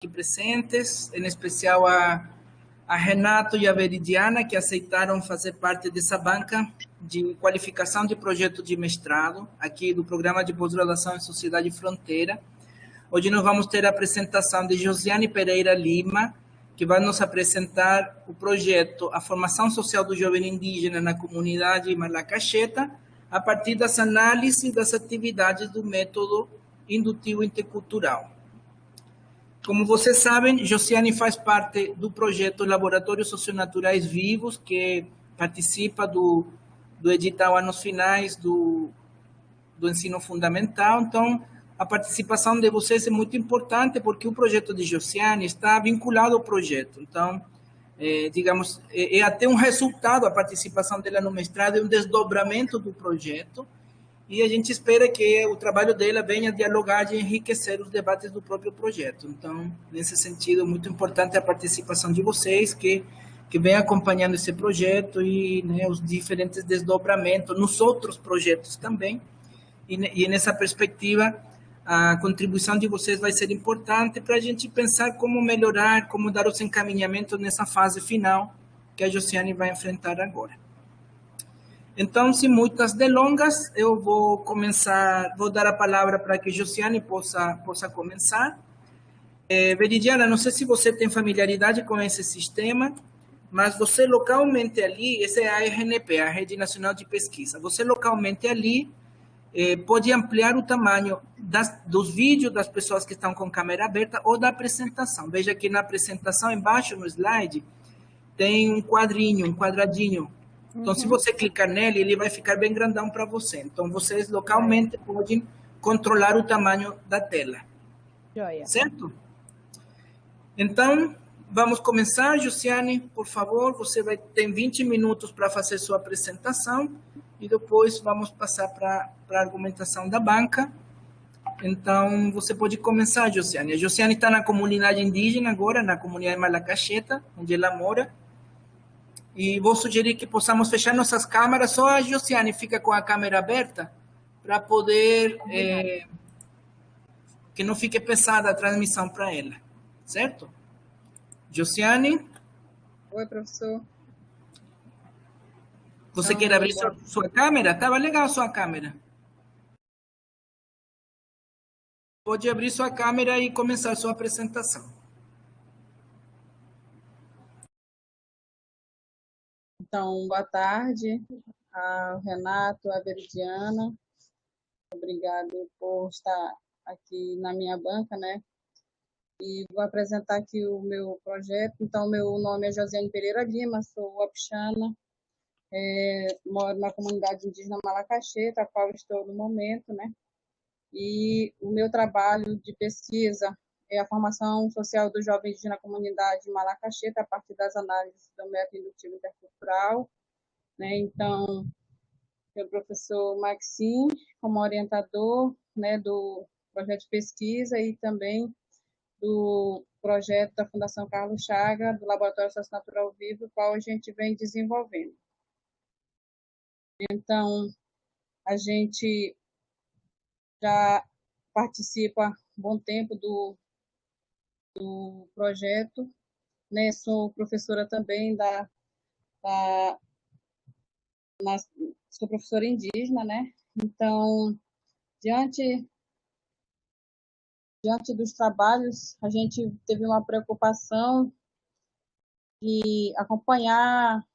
aqui presentes, em especial a Renato e a Veridiana, que aceitaram fazer parte dessa banca de qualificação de projeto de mestrado, aqui do Programa de Pós-Graduação em Sociedade e Fronteira. Hoje nós vamos ter a apresentação de Josiane Pereira Lima, que vai nos apresentar o projeto A Formação Social do Jovem Indígena na Comunidade Malacacheta, a partir das análises das atividades do método indutivo intercultural. Como vocês sabem, Josiane faz parte do projeto Laboratórios Socionaturais Vivos, que participa do edital Anos Finais do ensino fundamental. Então, a participação de vocês é muito importante, porque o projeto de Josiane está vinculado ao projeto. Então, digamos, é até um resultado, a participação dela no mestrado, é um desdobramento do projeto, e a gente espera que o trabalho dela venha dialogar e enriquecer os debates do próprio projeto. Então, nesse sentido, muito importante a participação de vocês, que vem acompanhando esse projeto e, né, os diferentes desdobramentos nos outros projetos também. E nessa perspectiva, a contribuição de vocês vai ser importante para a gente pensar como melhorar, como dar os encaminhamentos nessa fase final que a Josiane vai enfrentar agora. Então, sem muitas delongas, eu vou dar a palavra para que Josiane possa começar. Veridiana, não sei se você tem familiaridade com esse sistema, mas você localmente ali, essa é a RNP, a Rede Nacional de Pesquisa, você localmente ali pode ampliar o tamanho dos vídeos das pessoas que estão com câmera aberta ou da apresentação. Veja que na apresentação, embaixo no slide, tem um quadradinho. Então, se você clicar nele, ele vai ficar bem grandão para você. Então, vocês localmente podem controlar o tamanho da tela. Joia. Certo? Então, vamos começar. Josiane, por favor, você ter 20 minutos para fazer sua apresentação e depois vamos passar para a argumentação da banca. Então, você pode começar, Josiane. A Josiane está na comunidade indígena agora, na comunidade Malacacheta, onde ela mora. E vou sugerir que possamos fechar nossas câmeras, só a Josiane fica com a câmera aberta, para poder que não fique pesada a transmissão para ela. Certo? Josiane? Oi, professor. Você quer abrir sua câmera? Estava legal a sua câmera. Pode abrir sua câmera e começar sua apresentação. Então, boa tarde ao Renato, à Veridiana. Obrigado por estar aqui na minha banca, né? E vou apresentar aqui o meu projeto. Então, meu nome é Josiane Pereira Lima, sou wapixana, moro na comunidade indígena Malacacheta, a qual estou no momento, né? E o meu trabalho de pesquisa é a formação social do jovem indígena na comunidade Malacacheta, a partir das análises do método indutivo intercultural, né? Então, o professor Maxim, como orientador, né, do projeto de pesquisa e também do projeto da Fundação Carlos Chaga, do Laboratório Socionatural Vivo, o qual a gente vem desenvolvendo. Então, a gente já participa há um bom tempo do projeto, né? Sou professora também sou professora indígena, né? Então, diante dos trabalhos, a gente teve uma preocupação de acompanhar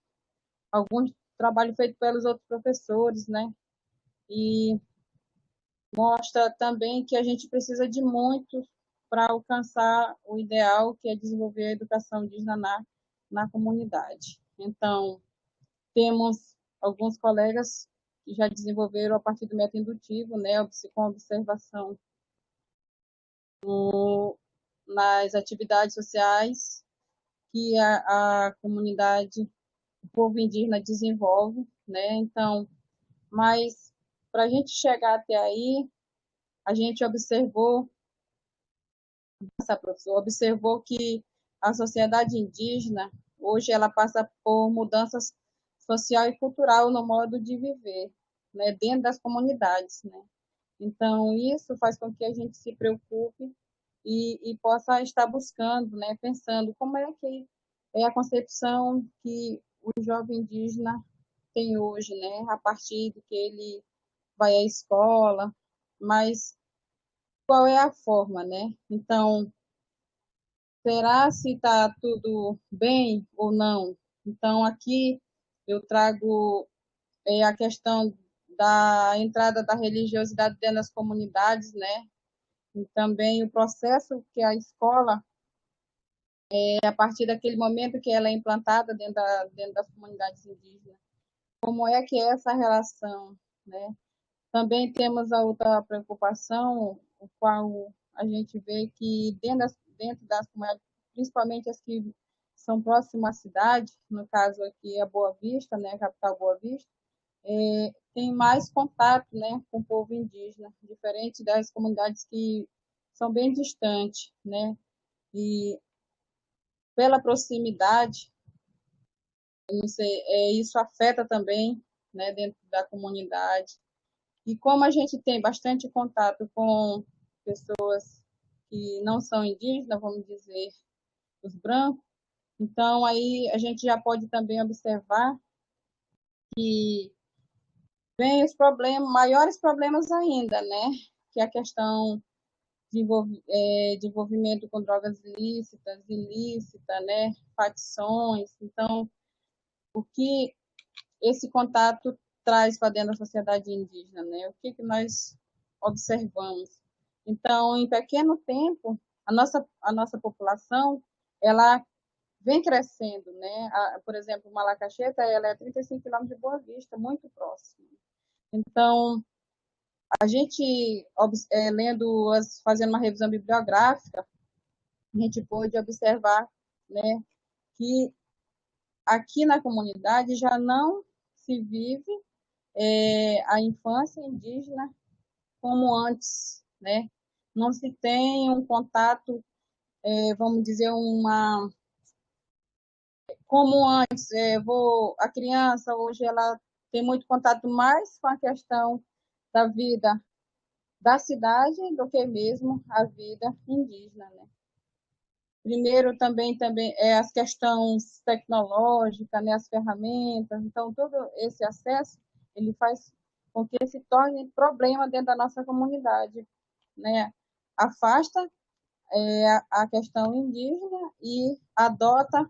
alguns trabalhos feitos pelos outros professores, né? E mostra também que a gente precisa de muito para alcançar o ideal, que é desenvolver a educação indígena na comunidade. Então, temos alguns colegas que já desenvolveram a partir do método indutivo, né, com observação nas atividades sociais que a comunidade, o povo indígena desenvolve, né? Então, mas para a gente chegar até aí, a gente observou que a sociedade indígena hoje ela passa por mudanças social e cultural no modo de viver, né, dentro das comunidades, né? Então isso faz com que a gente se preocupe e possa estar buscando, né, pensando como é que é a concepção que o jovem indígena tem hoje, né, a partir do que ele vai à escola, mas qual é a forma, né? Então, será se está tudo bem ou não? Então, aqui eu trago a questão da entrada da religiosidade dentro das comunidades, né? E também o processo que a escola, a partir daquele momento que ela é implantada dentro das comunidades indígenas, como é que é essa relação, né? Também temos a outra preocupação, o qual a gente vê que dentro das comunidades, principalmente as que são próximas à cidade, no caso aqui é Boa Vista, né, a capital Boa Vista, tem mais contato, né, com o povo indígena, diferente das comunidades que são bem distantes, né, e pela proximidade, não sei, isso afeta também, né, dentro da comunidade. E como a gente tem bastante contato com pessoas que não são indígenas, vamos dizer, os brancos, então aí a gente já pode também observar que vem os problemas, maiores problemas ainda, né? Que é a questão de envolvimento com drogas ilícitas, né? Facções. Então, o que esse contato traz para dentro da sociedade indígena, né? O que nós observamos? Então, em pequeno tempo, a nossa população, ela vem crescendo, né? Por exemplo, Malacacheta, ela é 35 quilômetros de Boa Vista, muito próximo. Então, a gente, fazendo uma revisão bibliográfica, a gente pôde observar, né, que aqui na comunidade já não se vive a infância indígena como antes, né? Não se tem um contato, vamos dizer, como antes. A criança hoje ela tem muito contato mais com a questão da vida da cidade do que mesmo a vida indígena, né? Primeiro também as questões tecnológicas, né, as ferramentas. Então todo esse acesso ele faz com que se torne problema dentro da nossa comunidade, né? Afasta a questão indígena e adota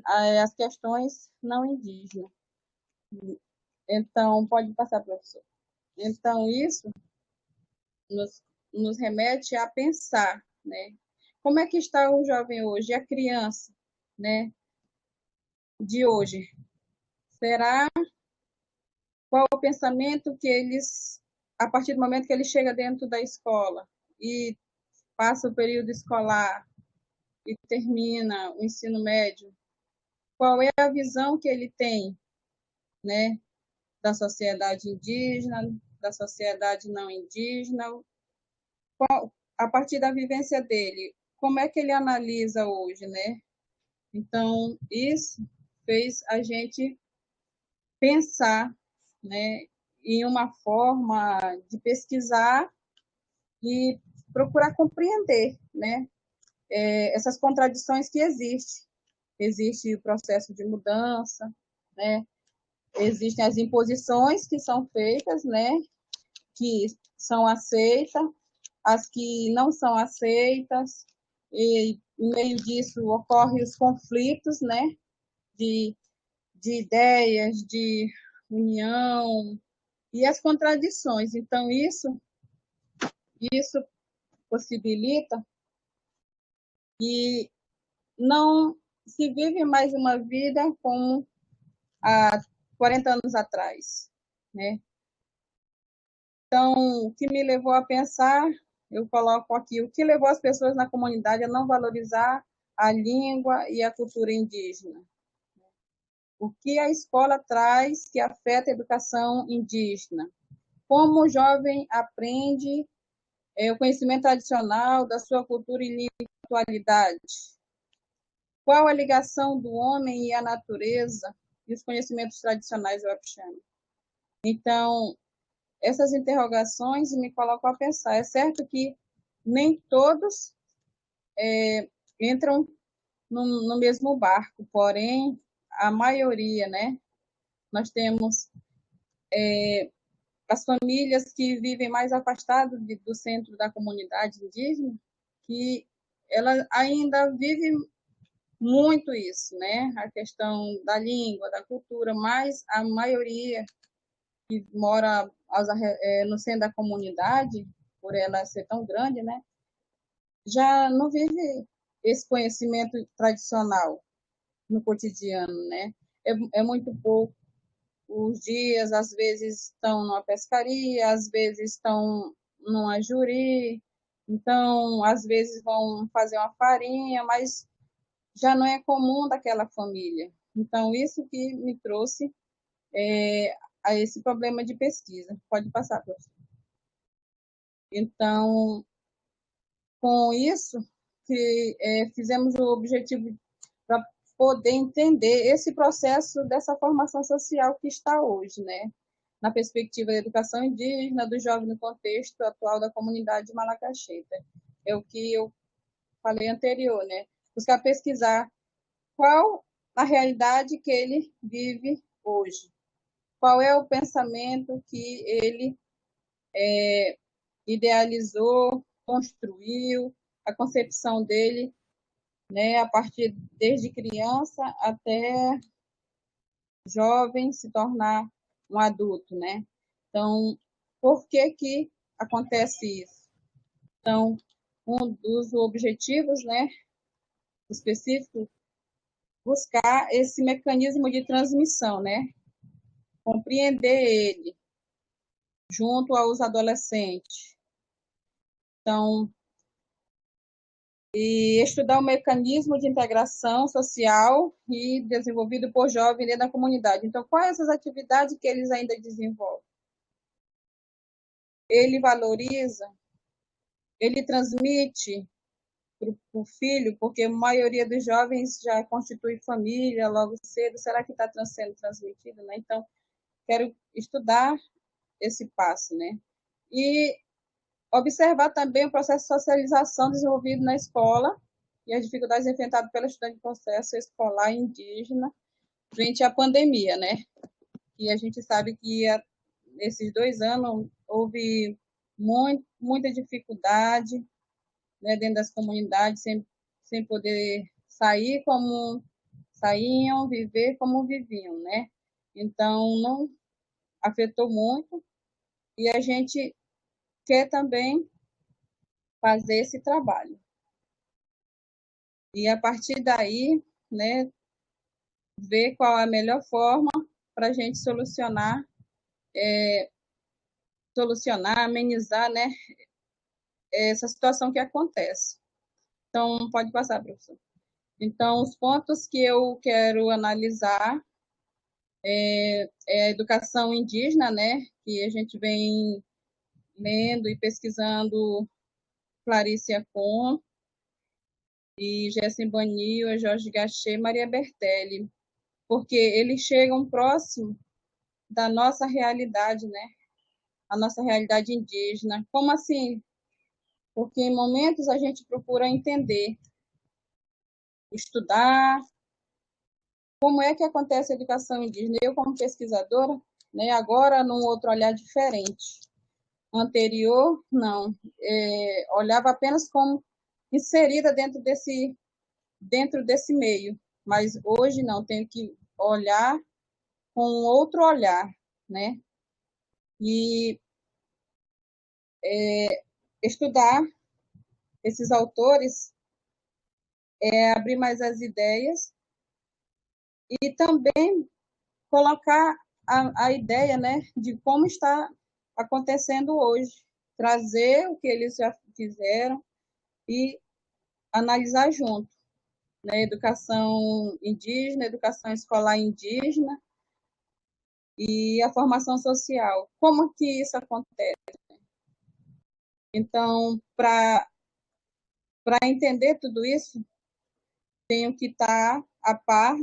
as questões não indígenas. Então, pode passar, professor. Então, isso nos remete a pensar, né? Como é que está o jovem hoje, a criança, né, de hoje? Será qual o pensamento que eles, a partir do momento que ele chega dentro da escola e passa o período escolar e termina o ensino médio, qual é a visão que ele tem, né, da sociedade indígena, da sociedade não indígena, a partir da vivência dele, como é que ele analisa hoje, né? Então, isso fez a gente pensar, né, em uma forma de pesquisar e procurar compreender, né, essas contradições que existem. Existe o processo de mudança, né? Existem as imposições que são feitas, né, que são aceitas, as que não são aceitas, e no meio disso ocorrem os conflitos, né, de, de ideias, de união e as contradições. Então, isso possibilita que não se vive mais uma vida como há 40 anos atrás, né? Então, o que me levou a pensar, eu coloco aqui, o que levou as pessoas na comunidade a não valorizar a língua e a cultura indígena? O que a escola traz que afeta a educação indígena? Como o jovem aprende o conhecimento tradicional da sua cultura e atualidade? Qual a ligação do homem e a natureza e os conhecimentos tradicionais wapixana? Então, essas interrogações me colocam a pensar. É certo que nem todos entram no mesmo barco, porém, a maioria, né? Nós temos as famílias que vivem mais afastadas do centro da comunidade indígena, que ela ainda vive muito isso, né? A questão da língua, da cultura, mas a maioria que mora no centro da comunidade, por ela ser tão grande, né? Já não vive esse conhecimento tradicional no cotidiano, né? É muito pouco. Os dias, às vezes, estão numa pescaria, às vezes estão numa juri, então, às vezes vão fazer uma farinha, mas já não é comum daquela família. Então, isso que me trouxe a esse problema de pesquisa. Pode passar, professor. Então, com isso, que fizemos o objetivo para poder entender esse processo dessa formação social que está hoje, né? Na perspectiva da educação indígena, do jovem no contexto atual da comunidade malacaxita. É o que eu falei anterior, né? Buscar pesquisar qual a realidade que ele vive hoje, qual é o pensamento que ele idealizou, construiu, a concepção dele, né, a partir desde criança até jovem se tornar um adulto, né? Então, por que que acontece isso? Então, um dos objetivos, né, específicos, buscar esse mecanismo de transmissão, né? Compreender ele junto aos adolescentes. Então, e estudar o mecanismo de integração social e desenvolvido por jovens dentro da comunidade. Então, quais essas atividades que eles ainda desenvolvem? Ele valoriza, ele transmite para o filho, porque a maioria dos jovens já constitui família logo cedo, será que está sendo transmitido, né? Então, quero estudar esse passo, né? E observar também o processo de socialização desenvolvido na escola e as dificuldades enfrentadas pela estudante do processo escolar indígena frente à pandemia, né? E a gente sabe que nesses 2 anos houve muita dificuldade, né, dentro das comunidades, sem poder sair como saíam, viver como viviam, né? Então, não afetou muito e a gente quer também fazer esse trabalho. E a partir daí, né, ver qual é a melhor forma para a gente solucionar, amenizar, né, essa situação que acontece. Então, pode passar, professor. Então, os pontos que eu quero analisar é a educação indígena, né, que a gente vem lendo e pesquisando Clarice Acon e Jessim Banil, Jorge Gachet, Maria Bertelli, porque eles chegam próximo da nossa realidade, né? A nossa realidade indígena. Como assim? Porque em momentos a gente procura entender, estudar, como é que acontece a educação indígena. Eu, como pesquisadora, né, agora num outro olhar diferente. Anterior, não. Olhava apenas como inserida dentro desse meio. Mas hoje não, tenho que olhar com outro olhar, né? E estudar esses autores, abrir mais as ideias e também colocar a ideia, né, de como está acontecendo hoje, trazer o que eles já fizeram e analisar junto, né, educação indígena, educação escolar indígena e a formação social. Como que isso acontece? Então, para entender tudo isso, tenho que estar a par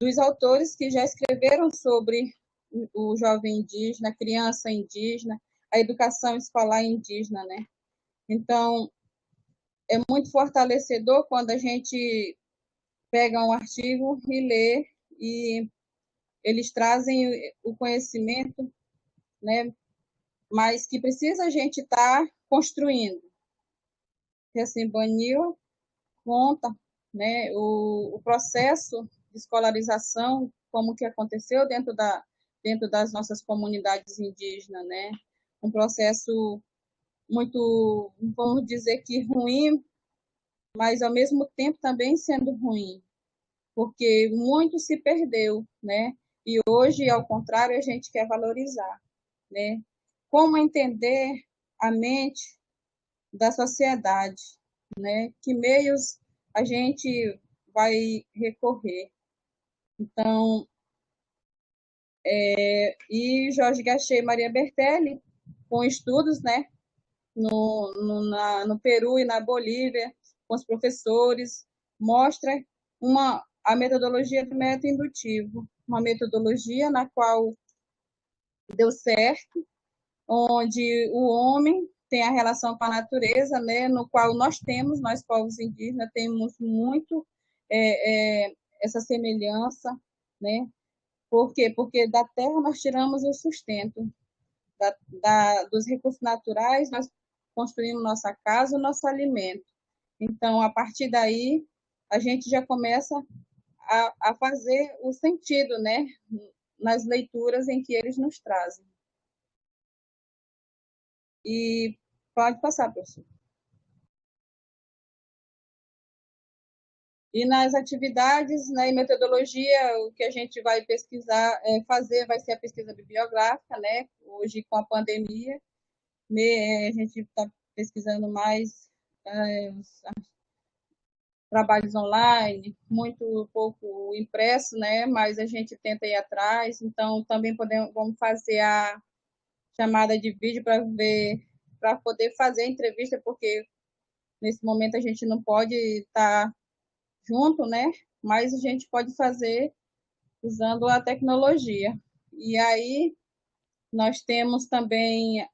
dos autores que já escreveram sobre o jovem indígena, a criança indígena, a educação escolar indígena, né? Então, é muito fortalecedor quando a gente pega um artigo e lê, e eles trazem o conhecimento, né, mas que precisa a gente estar construindo. E assim, Banil conta, né, o processo de escolarização, como que aconteceu dentro das nossas comunidades indígenas, né? Um processo muito, vamos dizer que ruim, mas ao mesmo tempo também sendo ruim, porque muito se perdeu, né? E hoje, ao contrário, a gente quer valorizar, né? Como entender a mente da sociedade, né? Que meios a gente vai recorrer. Então, e Jorge Gachet e Maria Bertelli, com estudos, né? No Peru e na Bolívia, com os professores, mostra a metodologia do método indutivo, uma metodologia na qual deu certo, onde o homem tem a relação com a natureza, né, no qual nós povos indígenas, temos muito essa semelhança, né? Por quê? Porque da terra nós tiramos o sustento, dos recursos naturais nós construímos nossa casa, o nosso alimento. Então, a partir daí, a gente já começa a fazer o sentido, né, nas leituras em que eles nos trazem. E pode passar, professor. E nas atividades, né, e metodologia, o que a gente vai pesquisar, fazer, vai ser a pesquisa bibliográfica, né? Hoje, com a pandemia, a gente está pesquisando mais os trabalhos online, muito pouco impresso, né? Mas a gente tenta ir atrás. Então, também vamos fazer a chamada de vídeo para poder fazer a entrevista, porque nesse momento a gente não pode estar junto, né? Mas a gente pode fazer usando a tecnologia. E aí nós temos também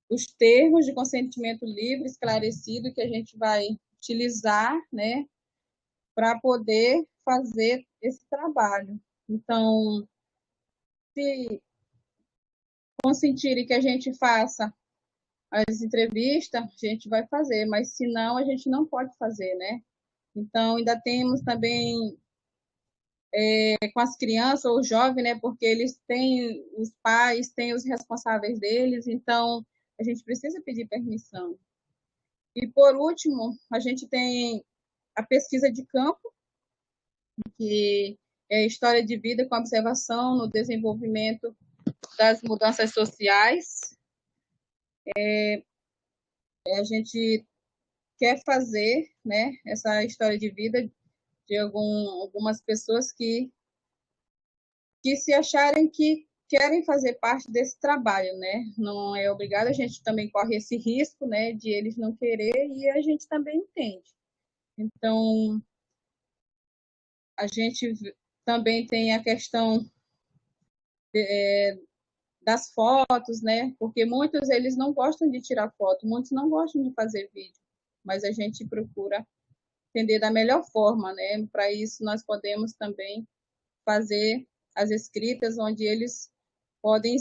os termos de consentimento livre esclarecido que a gente vai utilizar, né, para poder fazer esse trabalho. Então, se consentirem que a gente faça as entrevistas, a gente vai fazer, mas se não, a gente não pode fazer, né? Então, ainda temos também com as crianças ou os jovens, né? Porque eles têm os pais, têm os responsáveis deles, então a gente precisa pedir permissão. E por último, a gente tem a pesquisa de campo, que é história de vida com observação no desenvolvimento das mudanças sociais. A gente quer fazer, né, essa história de vida de algumas pessoas que se acharem que querem fazer parte desse trabalho, né? Não é obrigado, a gente também corre esse risco, né, de eles não querer, e a gente também entende. Então, a gente também tem a questão das fotos, né? Porque muitos eles não gostam de tirar foto, muitos não gostam de fazer vídeo, mas a gente procura entender da melhor forma, né? Para isso nós podemos também fazer as escritas onde eles podem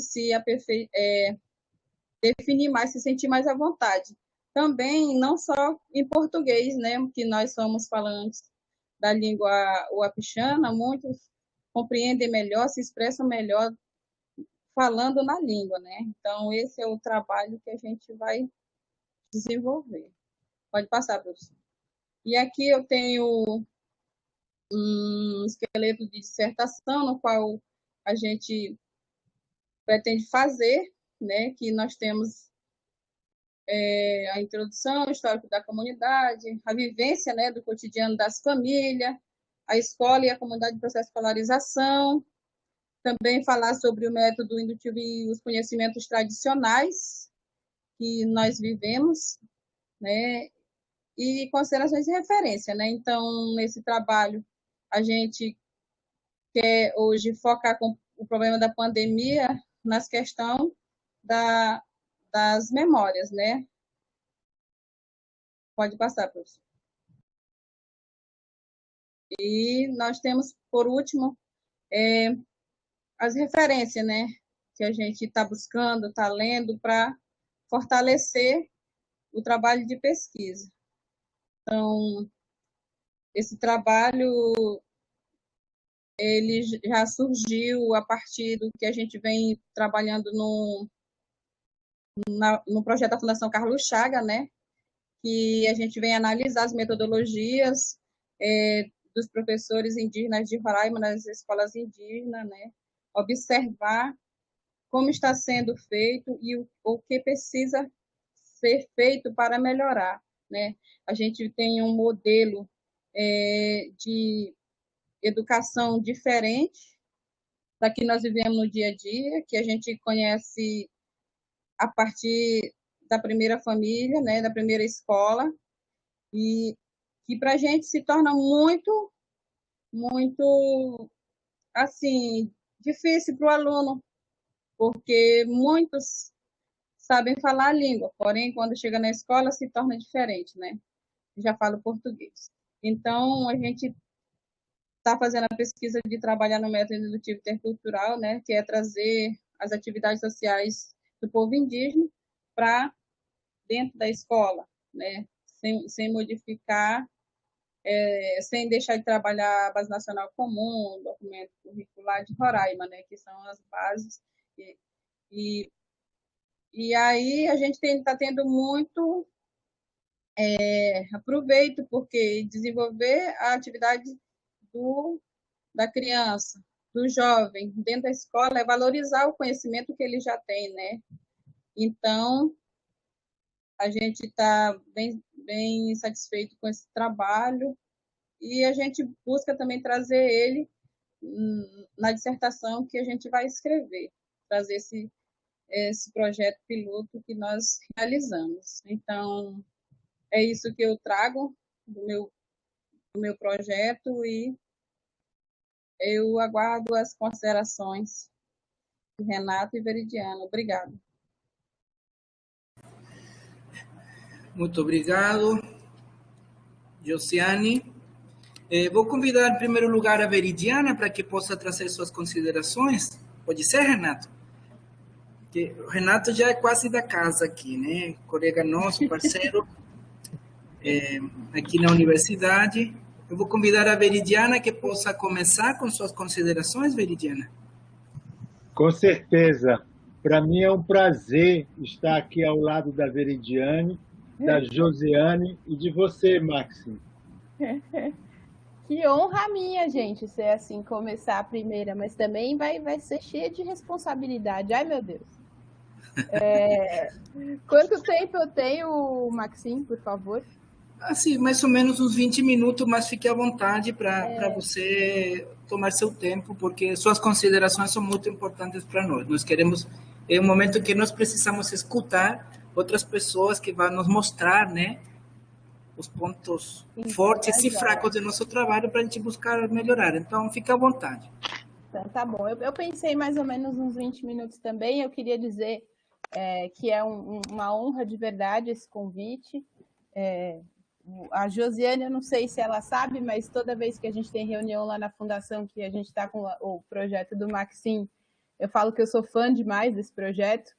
definir mais, se sentir mais à vontade. Também, não só em português, né, que nós somos falantes da língua uapixana, muitos compreendem melhor, se expressam melhor falando na língua, né? Então, esse é o trabalho que a gente vai desenvolver. Pode passar, professor. E aqui eu tenho um esqueleto de dissertação, no qual a gente pretende fazer, né? Que nós temos a introdução, o histórico da comunidade, a vivência, né, do cotidiano das famílias, a escola e a comunidade do processo de escolarização, também falar sobre o método indutivo e os conhecimentos tradicionais que nós vivemos, né, e considerações de referência, né? Então, nesse trabalho, a gente quer hoje focar com o problema da pandemia nas questões da das memórias, né? Pode passar, professor. E nós temos, por último, as referências, né? Que a gente está buscando, está lendo para fortalecer o trabalho de pesquisa. Então, esse trabalho ele já surgiu a partir do que a gente vem trabalhando no projeto da Fundação Carlos Chagas, né? Que a gente vem analisar as metodologias dos professores indígenas de Roraima nas escolas indígenas, né? Observar como está sendo feito e o que precisa ser feito para melhorar, né? A gente tem um modelo de educação diferente da que nós vivemos no dia a dia, que a gente conhece a partir da primeira família, né, da primeira escola, e que para a gente se torna muito, muito, assim, difícil para o aluno, porque muitos sabem falar a língua, porém, quando chega na escola, se torna diferente, né? Já falo português. Então, a gente está fazendo a pesquisa de trabalhar no método indutivo intercultural, né, que é trazer as atividades sociais do povo indígena para dentro da escola, né, sem modificar, sem deixar de trabalhar a base nacional comum, documento curricular de Roraima, né, que são as bases. E aí a gente está tendo muito aproveito, porque desenvolver a atividade da criança, do jovem, dentro da escola, é valorizar o conhecimento que ele já tem, né? Então, a gente está bem, bem satisfeito com esse trabalho e a gente busca também trazer ele na dissertação que a gente vai escrever, trazer esse projeto piloto que nós realizamos. Então, é isso que eu trago do meu projeto e eu aguardo as considerações de Renato e Veridiana. Obrigada. Muito obrigado, Josiane. Vou convidar, em primeiro lugar, a Veridiana para que possa trazer suas considerações. Pode ser, Renato? Que o Renato já é quase da casa aqui, né? Colega nosso, parceiro, aqui na universidade. Eu vou convidar a Veridiana que possa começar com suas considerações, Veridiana. Com certeza. Para mim é um prazer estar aqui ao lado da Veridiane, da Josiane e de você, Maxine. Que honra minha, gente, ser assim, começar a primeira, mas também vai ser cheia de responsabilidade. Ai, meu Deus. Quanto tempo eu tenho, Maxine, por favor? Assim, mais ou menos uns 20 minutos, mas fique à vontade para você tomar seu tempo, porque suas considerações são muito importantes para nós. Nós queremos, é um momento que nós precisamos escutar outras pessoas que vão nos mostrar, né, os pontos fortes e fracos do nosso trabalho para a gente buscar melhorar. Então, fique à vontade. Então, tá bom. Eu pensei mais ou menos uns 20 minutos também. Eu queria dizer que é uma honra de verdade esse convite. A Josiane, eu não sei se ela sabe, mas toda vez que a gente tem reunião lá na Fundação, que a gente está com o projeto do Maxim, eu falo que eu sou fã demais desse projeto.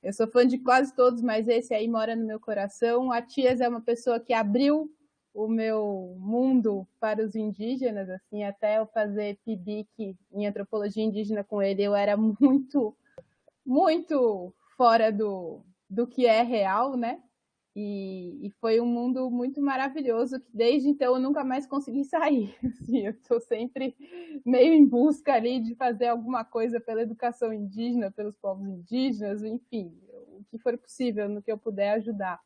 Eu sou fã de quase todos, mas esse aí mora no meu coração. A Tias é uma pessoa que abriu o meu mundo para os indígenas, assim, até eu fazer PIBIC em antropologia indígena com ele, eu era muito, muito fora do que é real, né? E foi um mundo muito maravilhoso que desde então eu nunca mais consegui sair. Assim, eu estou sempre meio em busca ali de fazer alguma coisa pela educação indígena, pelos povos indígenas, enfim, o que for possível, no que eu puder ajudar.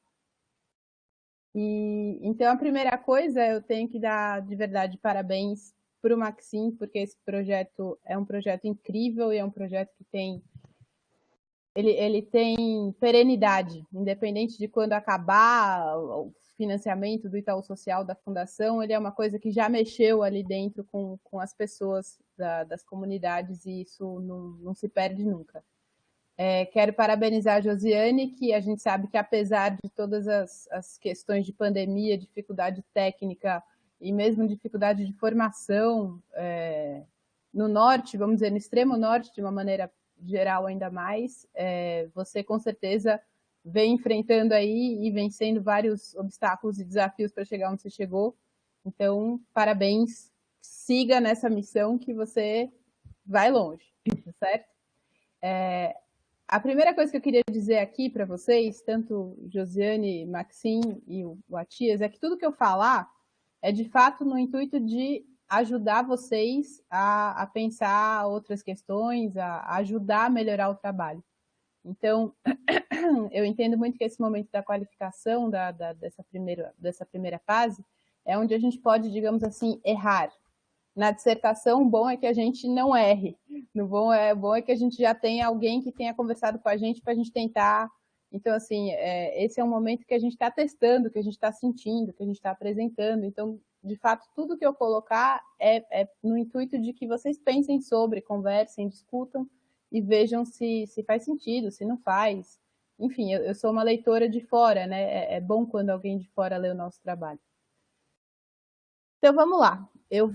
E então a primeira coisa, eu tenho que dar de verdade parabéns para o Maxim, porque esse projeto é um projeto incrível e é um projeto que tem ele tem perenidade, independente de quando acabar o financiamento do Itaú Social, da Fundação, ele é uma coisa que já mexeu ali dentro com as pessoas das comunidades e isso não se perde nunca. Quero parabenizar a Josiane, que a gente sabe que apesar de todas as questões de pandemia, dificuldade técnica e mesmo dificuldade de formação no norte, vamos dizer, no extremo norte, de uma maneira geral ainda mais, você com certeza vem enfrentando aí e vencendo vários obstáculos e desafios para chegar onde você chegou. Então, parabéns, siga nessa missão que você vai longe, tá certo? A primeira coisa que eu queria dizer aqui para vocês, tanto Josiane, Maxim e o Atias, é que tudo que eu falar é de fato no intuito de ajudar vocês a pensar outras questões, a ajudar a melhorar o trabalho. Então, eu entendo muito que esse momento da qualificação dessa primeira fase é onde a gente pode, digamos assim, errar. Na dissertação, o bom é que a gente não erre. O bom é que a gente já tenha alguém que tenha conversado com a gente para a gente tentar. Então, assim, esse é um momento que a gente está testando, que a gente está sentindo, que a gente está apresentando. Então, de fato, tudo que eu colocar é no intuito de que vocês pensem sobre, conversem, discutam e vejam se faz sentido, se não faz. Enfim, eu sou uma leitora de fora, né? É bom quando alguém de fora lê o nosso trabalho. Então, vamos lá. Eu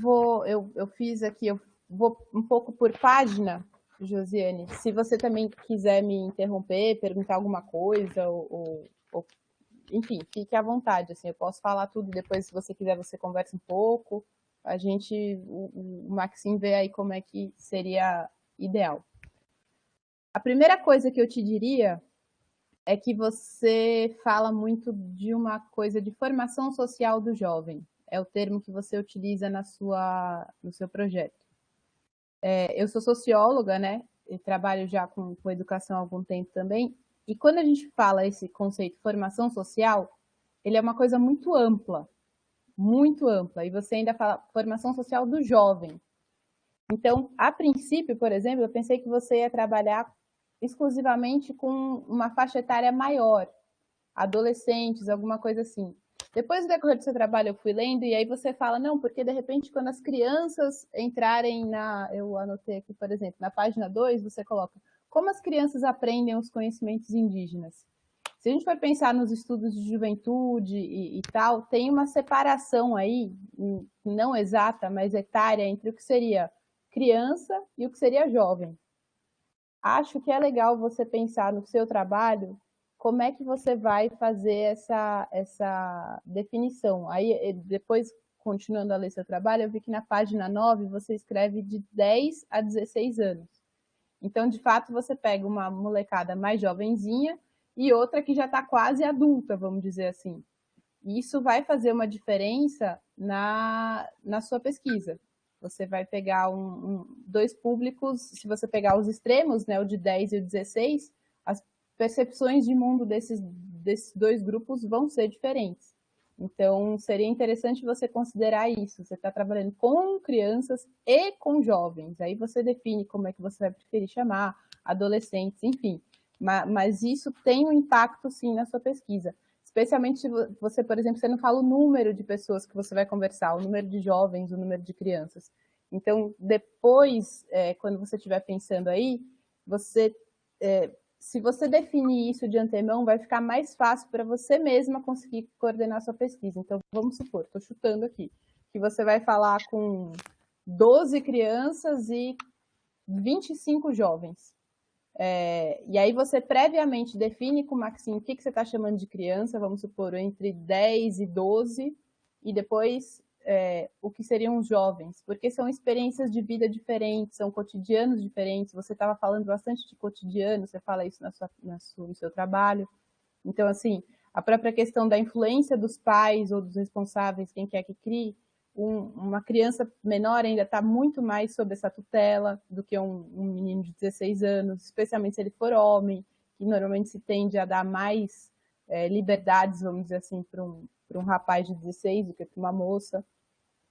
fiz aqui, eu vou um pouco por página, Josiane. Se você também quiser me interromper, perguntar alguma coisa, enfim, fique à vontade. Assim, eu posso falar tudo, depois, se você quiser, você conversa um pouco. O Maxim vê aí como é que seria ideal. A primeira coisa que eu te diria é que você fala muito de uma coisa de formação social do jovem. É o termo que você utiliza no seu projeto. Eu sou socióloga, né? E trabalho já com educação há algum tempo também. E quando a gente fala esse conceito de formação social, ele é uma coisa muito ampla. Muito ampla. E você ainda fala formação social do jovem. Então, a princípio, por exemplo, eu pensei que você ia trabalhar exclusivamente com uma faixa etária maior. Adolescentes, alguma coisa assim. Depois do decorrer do seu trabalho eu fui lendo e aí você fala, não, porque de repente quando as crianças entrarem eu anotei aqui, por exemplo, na página 2, você coloca como as crianças aprendem os conhecimentos indígenas. Se a gente for pensar nos estudos de juventude e tal, tem uma separação aí, não exata, mas etária, entre o que seria criança e o que seria jovem. Acho que é legal você pensar no seu trabalho como é que você vai fazer essa definição. Aí, depois, continuando a ler seu trabalho, eu vi que na página 9 você escreve de 10 a 16 anos. Então, de fato, você pega uma molecada mais jovenzinha e outra que já está quase adulta, vamos dizer assim. E isso vai fazer uma diferença na sua pesquisa. Você vai pegar dois públicos, se você pegar os extremos, né, o de 10 e o 16, as percepções de mundo desses dois grupos vão ser diferentes. Então, seria interessante você considerar isso. Você está trabalhando com crianças e com jovens. Aí você define como é que você vai preferir chamar, adolescentes, enfim. Mas isso tem um impacto, sim, na sua pesquisa. Especialmente se você, por exemplo, você não fala o número de pessoas que você vai conversar, o número de jovens, o número de crianças. Então, depois, quando você estiver pensando aí, se você definir isso de antemão, vai ficar mais fácil para você mesma conseguir coordenar sua pesquisa. Então, vamos supor, estou chutando aqui, que você vai falar com 12 crianças e 25 jovens. E aí você previamente define com o Maxim o que você está chamando de criança, vamos supor, entre 10 e 12, e depois o que seriam os jovens, porque são experiências de vida diferentes, são cotidianos diferentes. Você estava falando bastante de cotidiano, você fala isso no seu trabalho. Então, assim, a própria questão da influência dos pais ou dos responsáveis, quem quer que crie, uma criança menor ainda está muito mais sob essa tutela do que um menino de 16 anos, especialmente se ele for homem, que normalmente se tende a dar mais liberdades, vamos dizer assim, para um rapaz de 16 do que para uma moça.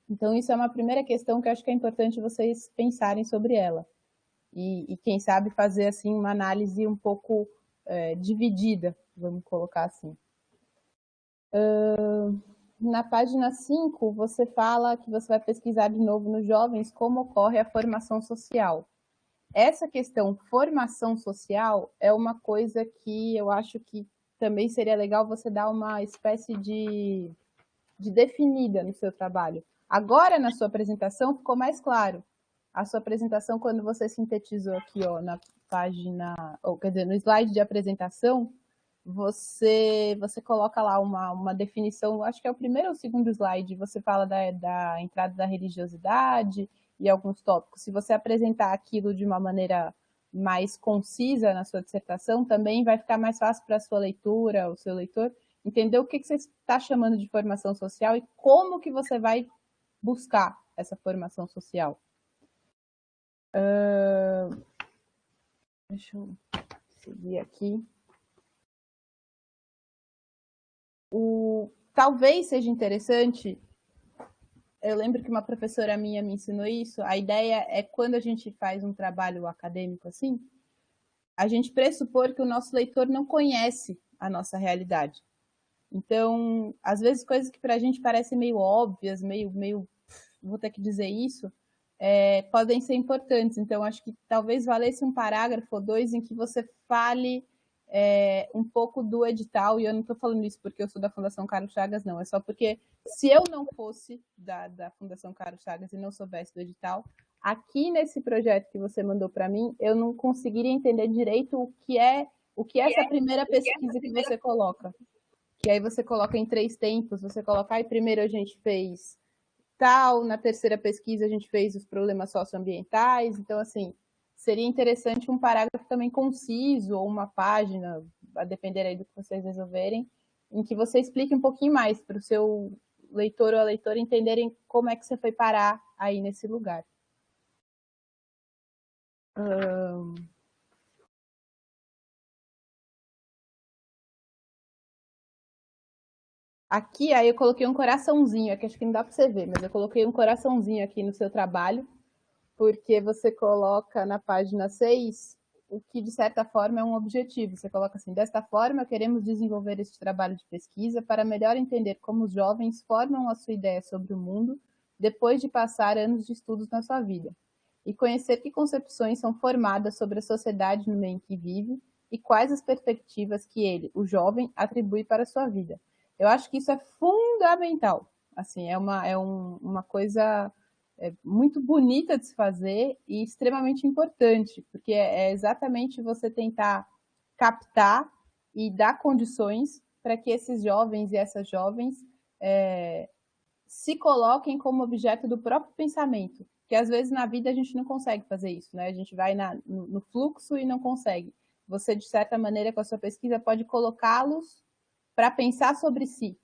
Então, isso é uma primeira questão que eu acho que é importante vocês pensarem sobre ela. E quem sabe, fazer assim uma análise um pouco dividida, vamos colocar assim. Na página 5, você fala que você vai pesquisar de novo nos jovens como ocorre a formação social. essa questão formação social é uma coisa que eu acho que também seria legal você dar uma espécie de definida no seu trabalho. Agora, na sua apresentação, ficou mais claro. A sua apresentação, quando você sintetizou aqui, ó, na página, ou quer dizer, no slide de apresentação, você coloca lá uma definição, acho que é o primeiro ou o segundo slide, você fala da entrada da religiosidade e alguns tópicos. Se você apresentar aquilo de uma maneira mais concisa na sua dissertação, também vai ficar mais fácil para a sua leitura, o seu leitor, entender o que você está chamando de formação social e como que você vai buscar essa formação social. Deixa eu seguir aqui. Talvez seja interessante, eu lembro que uma professora minha me ensinou isso, a ideia é quando a gente faz um trabalho acadêmico assim, a gente pressupor que o nosso leitor não conhece a nossa realidade. Então, às vezes coisas que para a gente parecem meio óbvias, meio vou ter que dizer isso, podem ser importantes. Então, acho que talvez valesse um parágrafo ou dois em que você fale um pouco do edital, e eu não estou falando isso porque eu sou da Fundação Carlos Chagas, não, é só porque se eu não fosse da Fundação Carlos Chagas e não soubesse do edital, aqui nesse projeto que você mandou para mim, eu não conseguiria entender direito o que é essa primeira pesquisa que você coloca. Que aí você coloca em 3 tempos, você coloca, aí primeiro a gente fez tal, na terceira pesquisa a gente fez os problemas socioambientais, então assim, seria interessante um parágrafo também conciso, ou uma página, a depender aí do que vocês resolverem, em que você explique um pouquinho mais para o seu leitor ou a leitora entenderem como é que você foi parar aí nesse lugar. Aqui, aí eu coloquei um coraçãozinho, aqui acho que não dá para você ver, mas eu coloquei um coraçãozinho aqui no seu trabalho, porque você coloca na página 6 o que, de certa forma, é um objetivo. Você coloca assim, desta forma, queremos desenvolver este trabalho de pesquisa para melhor entender como os jovens formam a sua ideia sobre o mundo depois de passar anos de estudos na sua vida, e conhecer que concepções são formadas sobre a sociedade no meio em que vive e quais as perspectivas que ele, o jovem, atribui para a sua vida. Eu acho que isso é fundamental. Assim, é uma coisa muito bonita de se fazer e extremamente importante, porque é exatamente você tentar captar e dar condições para que esses jovens e essas jovens se coloquem como objeto do próprio pensamento. Porque às vezes na vida a gente não consegue fazer isso, né? A gente vai no fluxo e não consegue. Você, de certa maneira, com a sua pesquisa, pode colocá-los para pensar sobre si.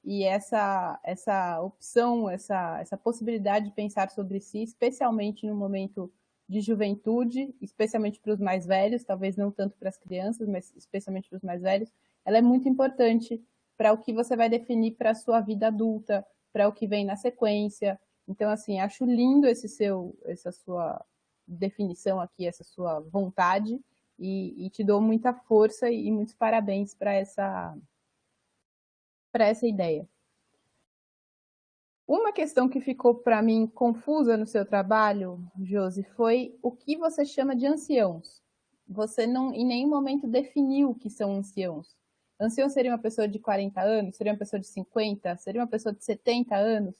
E essa opção, essa possibilidade de pensar sobre si, especialmente no momento de juventude, especialmente para os mais velhos, talvez não tanto para as crianças, mas especialmente para os mais velhos, ela é muito importante para o que você vai definir para a sua vida adulta, para o que vem na sequência. Então, assim, acho lindo essa sua definição aqui, essa sua vontade, e te dou muita força e muitos parabéns para essa ideia. Uma questão que ficou para mim confusa no seu trabalho, Josi, foi o que você chama de anciãos. Você não, em nenhum momento, definiu o que são anciãos. Ancião seria uma pessoa de 40 anos? Seria uma pessoa de 50? Seria uma pessoa de 70 anos?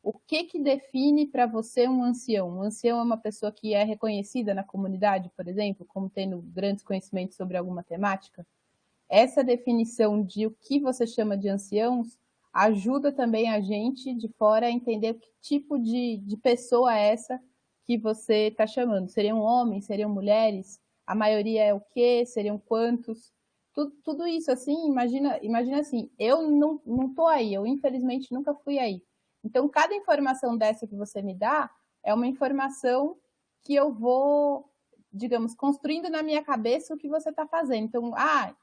O que define para você um ancião? Um ancião é uma pessoa que é reconhecida na comunidade, por exemplo, como tendo grandes conhecimentos sobre alguma temática? Essa definição de o que você chama de anciãos ajuda também a gente de fora a entender que tipo de pessoa é essa que você está chamando. Seriam homens? Seriam mulheres? A maioria é o quê? Seriam quantos? Tudo isso, assim, imagina assim, eu não estou aí, eu infelizmente nunca fui aí. Então, cada informação dessa que você me dá é uma informação que eu vou, digamos, construindo na minha cabeça o que você está fazendo. Então,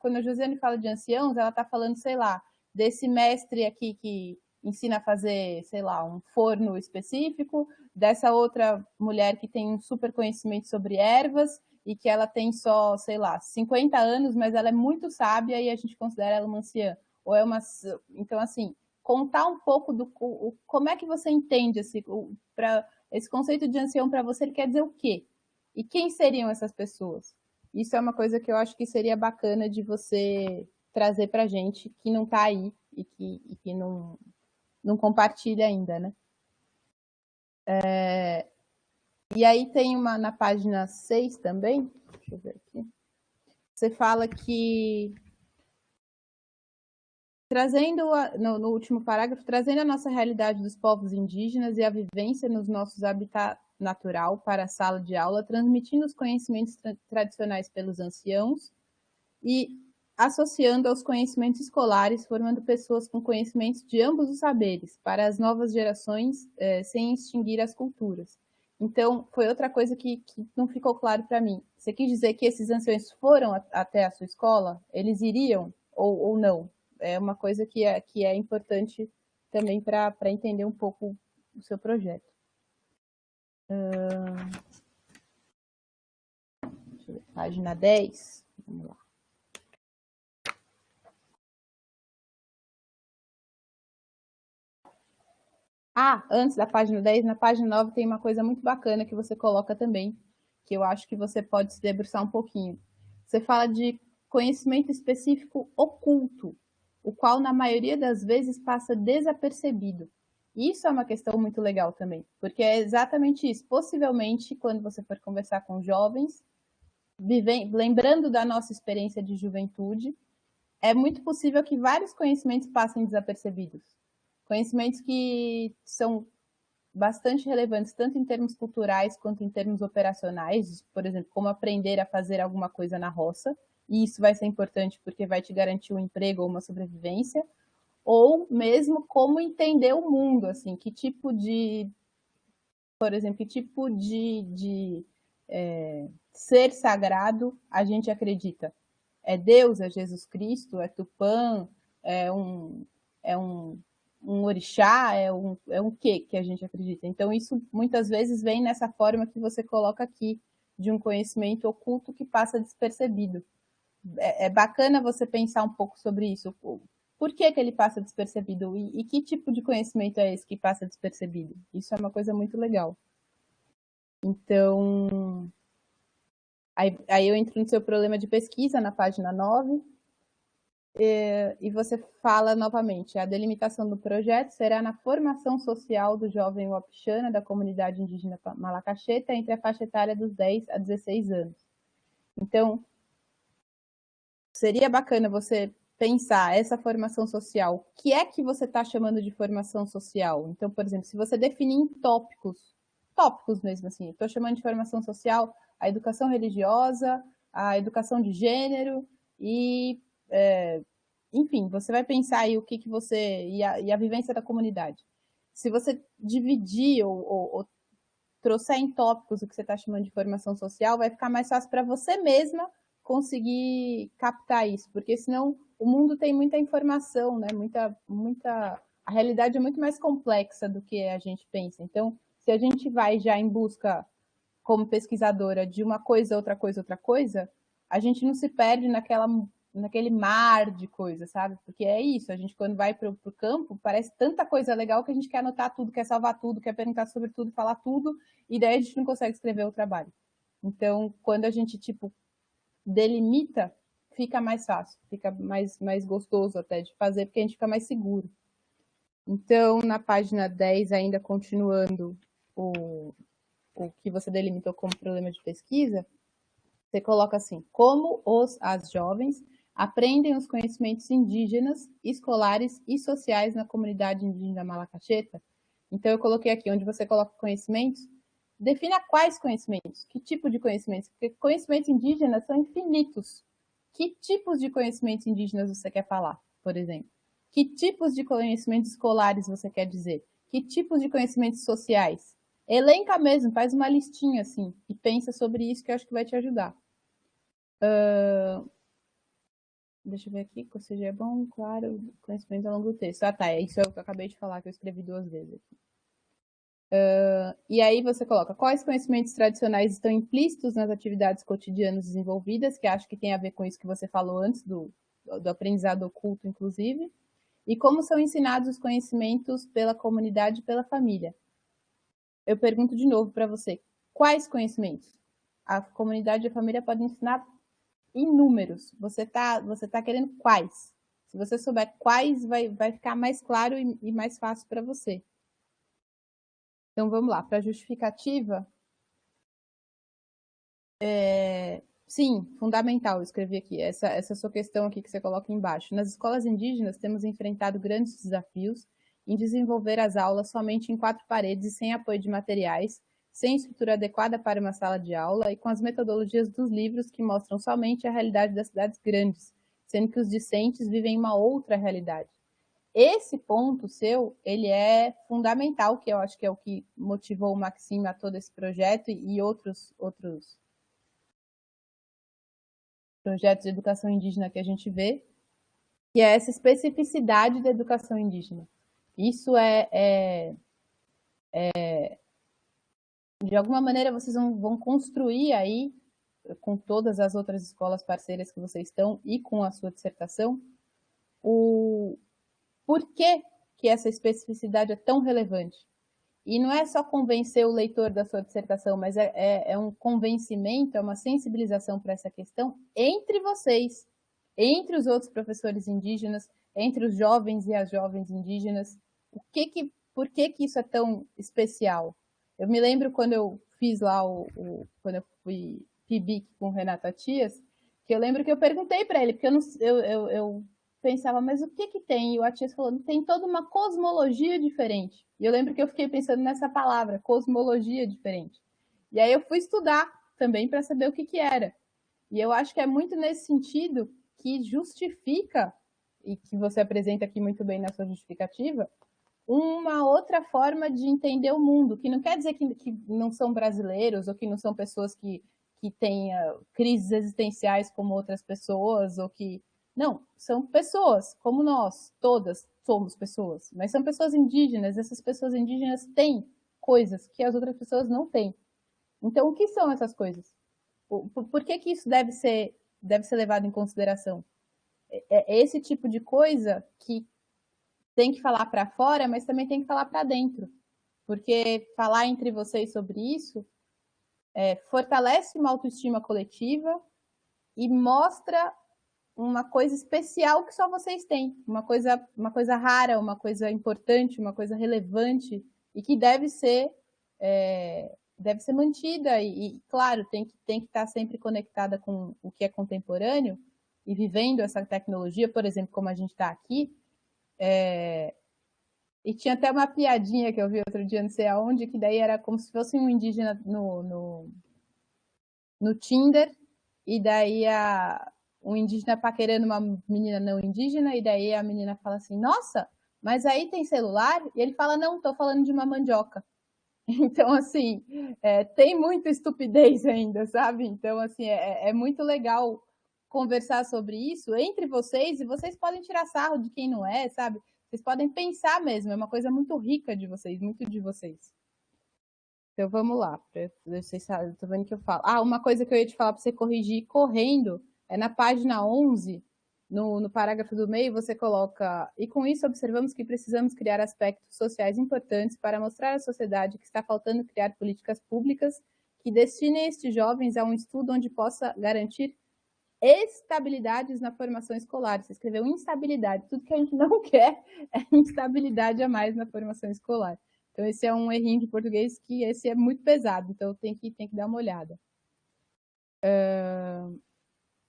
quando a Josiane fala de anciãos, ela está falando, sei lá, desse mestre aqui que ensina a fazer, sei lá, um forno específico, dessa outra mulher que tem um super conhecimento sobre ervas e que ela tem só, sei lá, 50 anos, mas ela é muito sábia e a gente considera ela uma anciã. Ou é uma... Então, assim, contar um pouco do como é que você entende esse conceito de ancião para você, ele quer dizer o quê? E quem seriam essas pessoas? Isso é uma coisa que eu acho que seria bacana de você trazer para a gente que não está aí e que não compartilha ainda, né? E aí tem uma na página 6 também, deixa eu ver aqui, você fala que, trazendo, no último parágrafo, trazendo a nossa realidade dos povos indígenas e a vivência nos nossos habitats natural para a sala de aula, transmitindo os conhecimentos tradicionais pelos anciãos e associando aos conhecimentos escolares, formando pessoas com conhecimentos de ambos os saberes, para as novas gerações, sem extinguir as culturas. Então, foi outra coisa que não ficou claro para mim. Você quis dizer que esses anciões foram até a sua escola? Eles iriam ou não? É uma coisa que é importante também para entender um pouco o seu projeto. Deixa eu ver, página 10. Vamos lá. Antes da página 10, na página 9 tem uma coisa muito bacana que você coloca também, que eu acho que você pode se debruçar um pouquinho. Você fala de conhecimento específico oculto, o qual na maioria das vezes passa desapercebido. Isso é uma questão muito legal também, porque é exatamente isso. Possivelmente, quando você for conversar com jovens, lembrando da nossa experiência de juventude, é muito possível que vários conhecimentos passem desapercebidos. Conhecimentos que são bastante relevantes, tanto em termos culturais quanto em termos operacionais, por exemplo, como aprender a fazer alguma coisa na roça, e isso vai ser importante porque vai te garantir um emprego ou uma sobrevivência, ou mesmo como entender o mundo, assim, que tipo de, por exemplo, que tipo de ser sagrado a gente acredita. É Deus, é Jesus Cristo, é Tupã, é um orixá, é um quê que a gente acredita. Então, isso muitas vezes vem nessa forma que você coloca aqui, de um conhecimento oculto que passa despercebido. É bacana você pensar um pouco sobre isso. Por que ele passa despercebido? E que tipo de conhecimento é esse que passa despercebido? Isso é uma coisa muito legal. Então, aí eu entro no seu problema de pesquisa, na página 9, e você fala novamente, a delimitação do projeto será na formação social do jovem Wapixana da comunidade indígena Malacaxeta entre a faixa etária dos 10 a 16 anos. Então, seria bacana você pensar essa formação social. O que é que você está chamando de formação social? Então, por exemplo, se você definir em tópicos mesmo assim, estou chamando de formação social a educação religiosa, a educação de gênero e enfim, você vai pensar aí o que você... E a vivência da comunidade. Se você dividir ou trouxer em tópicos o que você está chamando de formação social, vai ficar mais fácil para você mesma conseguir captar isso, porque senão o mundo tem muita informação, né? A realidade é muito mais complexa do que a gente pensa. Então, se a gente vai já em busca, como pesquisadora, de uma coisa, outra coisa, a gente não se perde naquele mar de coisas, sabe? Porque é isso, a gente quando vai para o campo, parece tanta coisa legal que a gente quer anotar tudo, quer salvar tudo, quer perguntar sobre tudo, falar tudo, e daí a gente não consegue escrever o trabalho. Então, quando a gente, delimita, fica mais fácil, fica mais gostoso até de fazer, porque a gente fica mais seguro. Então, na página 10, ainda continuando o que você delimitou como problema de pesquisa, você coloca assim, como as jovens aprendem os conhecimentos indígenas, escolares e sociais na comunidade indígena Malacaxeta. Então, eu coloquei aqui, onde você coloca conhecimentos, defina quais conhecimentos, que tipo de conhecimentos, porque conhecimentos indígenas são infinitos. Que tipos de conhecimentos indígenas você quer falar, por exemplo? Que tipos de conhecimentos escolares você quer dizer? Que tipos de conhecimentos sociais? Elenca mesmo, faz uma listinha assim, e pensa sobre isso que eu acho que vai te ajudar. Deixa eu ver aqui, ou seja, é bom, claro, conhecimento ao longo do texto. Tá, é isso que eu acabei de falar, que eu escrevi 2 vezes aqui. E aí você coloca quais conhecimentos tradicionais estão implícitos nas atividades cotidianas desenvolvidas, que acho que tem a ver com isso que você falou antes, do aprendizado oculto, inclusive, e como são ensinados os conhecimentos pela comunidade e pela família. Eu pergunto de novo para você, quais conhecimentos? a comunidade e a família podem ensinar inúmeros. Você tá querendo quais? Se você souber quais, vai ficar mais claro e mais fácil para você. Então, vamos lá. Para a justificativa, sim, fundamental, eu escrevi aqui, essa sua questão aqui que você coloca embaixo. Nas escolas indígenas, temos enfrentado grandes desafios em desenvolver as aulas somente em 4 paredes e sem apoio de materiais, sem estrutura adequada para uma sala de aula e com as metodologias dos livros que mostram somente a realidade das cidades grandes, sendo que os discentes vivem uma outra realidade. Esse ponto seu, ele é fundamental, que eu acho que é o que motivou o Maxime a todo esse projeto e outros projetos de educação indígena que a gente vê, que é essa especificidade da educação indígena. Isso de alguma maneira, vocês vão construir aí, com todas as outras escolas parceiras que vocês estão e com a sua dissertação, o porquê que essa especificidade é tão relevante. E não é só convencer o leitor da sua dissertação, mas é um convencimento, é uma sensibilização para essa questão entre vocês, entre os outros professores indígenas, entre os jovens e as jovens indígenas. Por que isso é tão especial? Eu me lembro quando eu fiz lá, quando eu fui PIBIC com o Renato Atias, que eu lembro que eu perguntei para ele, porque eu pensava, mas o que tem? E o Atias falou, tem toda uma cosmologia diferente. E eu lembro que eu fiquei pensando nessa palavra, cosmologia diferente. E aí eu fui estudar também para saber o que era. E eu acho que é muito nesse sentido que justifica, e que você apresenta aqui muito bem na sua justificativa, uma outra forma de entender o mundo, que não quer dizer que não são brasileiros ou que não são pessoas que têm crises existenciais como outras pessoas, ou que... Não, são pessoas como nós, todas somos pessoas, mas são pessoas indígenas, essas pessoas indígenas têm coisas que as outras pessoas não têm. Então, o que são essas coisas? Por que isso deve ser levado em consideração? É esse tipo de coisa que tem que falar para fora, mas também tem que falar para dentro. Porque falar entre vocês sobre isso fortalece uma autoestima coletiva e mostra uma coisa especial que só vocês têm. Uma coisa rara, uma coisa importante, uma coisa relevante e que deve ser mantida. E claro, tem que estar sempre conectada com o que é contemporâneo e vivendo essa tecnologia, por exemplo, como a gente está aqui. E tinha até uma piadinha que eu vi outro dia, não sei aonde, que daí era como se fosse um indígena no Tinder, e daí um indígena paquerando uma menina não indígena, e daí a menina fala assim, nossa, mas aí tem celular? E ele fala, não, tô falando de uma mandioca. Então, assim, tem muita estupidez ainda, sabe? Então, assim, é muito legal conversar sobre isso entre vocês, e vocês podem tirar sarro de quem não é, sabe? Vocês podem pensar mesmo, é uma coisa muito rica de vocês, muito de vocês. Então, vamos lá. Vocês sabem, tô vendo que eu falo. Uma coisa que eu ia te falar para você corrigir correndo, é na página 11, no parágrafo do meio, você coloca, e com isso observamos que precisamos criar aspectos sociais importantes para mostrar à sociedade que está faltando criar políticas públicas que destinem estes jovens a um estudo onde possa garantir estabilidades na formação escolar. Você escreveu instabilidade. Tudo que a gente não quer é instabilidade a mais na formação escolar. Então, esse é um errinho de português que esse é muito pesado. Então, tem que dar uma olhada.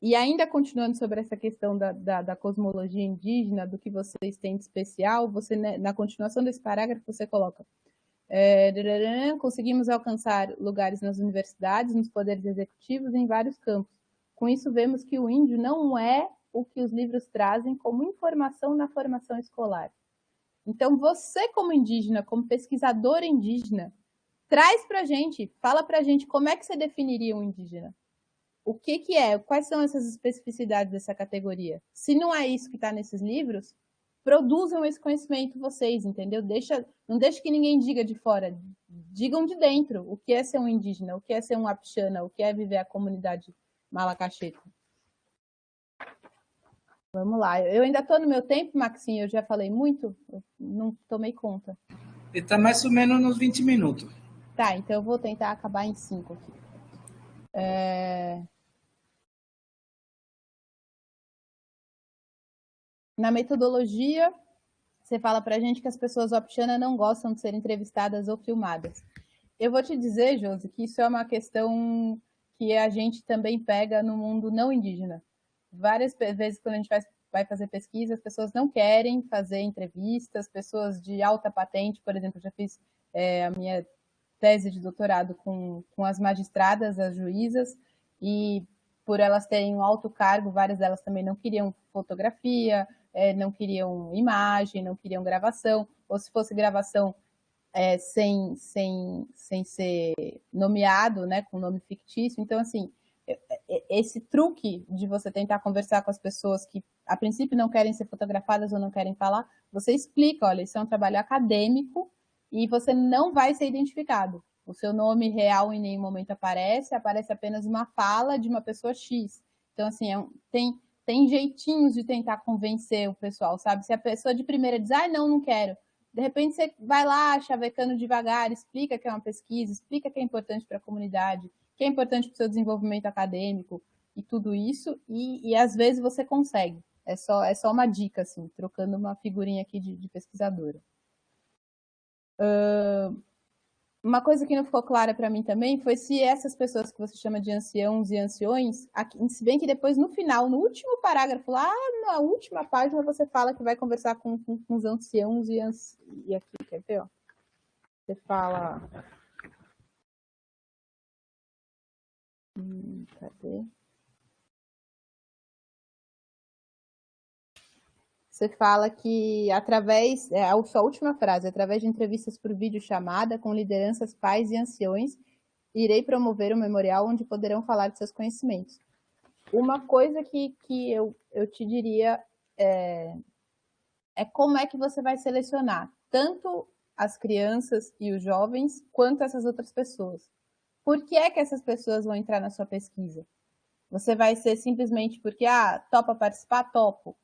E ainda continuando sobre essa questão da cosmologia indígena, do que vocês têm de especial, você, na continuação desse parágrafo, você coloca conseguimos alcançar lugares nas universidades, nos poderes executivos, em vários campos. Com isso, vemos que o índio não é o que os livros trazem como informação na formação escolar. Então, você como indígena, como pesquisador indígena, traz para a gente, fala para a gente como é que você definiria um indígena. O que é? Quais são essas especificidades dessa categoria? Se não é isso que está nesses livros, produzam esse conhecimento vocês, entendeu? Não deixe que ninguém diga de fora. Digam de dentro o que é ser um indígena, o que é ser um apixana, o que é viver a comunidade Malacacheta. Vamos lá. Eu ainda estou no meu tempo, Maxine, eu já falei muito, eu não tomei conta. Está mais ou menos nos 20 minutos. Tá, então eu vou tentar acabar em 5 aqui. Na metodologia, você fala para a gente que as pessoas Wapixana não gostam de ser entrevistadas ou filmadas. Eu vou te dizer, Josi, que isso é uma questão que a gente também pega no mundo não indígena. Várias vezes, quando a gente vai fazer pesquisa, as pessoas não querem fazer entrevistas, pessoas de alta patente, por exemplo, eu já fiz a minha tese de doutorado com as magistradas, as juízas, e por elas terem um alto cargo, várias delas também não queriam fotografia, não queriam imagem, não queriam gravação, ou se fosse gravação sem ser nomeado, né, com nome fictício. Então, assim, esse truque de você tentar conversar com as pessoas que a princípio não querem ser fotografadas ou não querem falar, você explica, olha, isso é um trabalho acadêmico e você não vai ser identificado. O seu nome real em nenhum momento aparece apenas uma fala de uma pessoa X. Então, assim, tem jeitinhos de tentar convencer o pessoal, sabe? Se a pessoa de primeira diz, não quero. De repente você vai lá, chavecando devagar, explica que é uma pesquisa, explica que é importante para a comunidade, que é importante para o seu desenvolvimento acadêmico e tudo isso, e às vezes você consegue. É só uma dica, assim, trocando uma figurinha aqui de pesquisadora. Uma coisa que não ficou clara para mim também foi se essas pessoas que você chama de anciãos e anciões, se bem que depois no final, no último parágrafo, lá na última página, você fala que vai conversar com os anciãos e aqui, quer ver? Ó? Você fala... Cadê? Você fala que através, a sua última frase, através de entrevistas por videochamada com lideranças, pais e anciões, irei promover um memorial onde poderão falar de seus conhecimentos. Uma coisa que eu te diria é como é que você vai selecionar tanto as crianças e os jovens, quanto essas outras pessoas. Por que é que essas pessoas vão entrar na sua pesquisa? Você vai ser simplesmente porque, topa participar? Topo.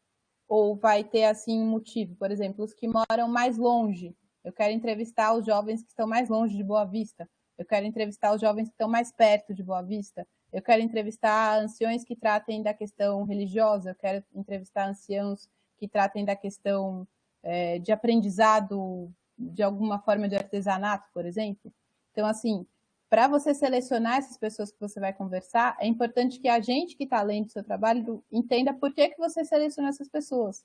Ou vai ter, assim, um motivo? Por exemplo, os que moram mais longe. Eu quero entrevistar os jovens que estão mais longe de Boa Vista. Eu quero entrevistar os jovens que estão mais perto de Boa Vista. Eu quero entrevistar anciões que tratem da questão religiosa. Eu quero entrevistar anciãos que tratem da questão de aprendizado, de alguma forma de artesanato, por exemplo. Então, assim, para você selecionar essas pessoas que você vai conversar, é importante que a gente que está lendo o seu trabalho entenda por que você selecionou essas pessoas.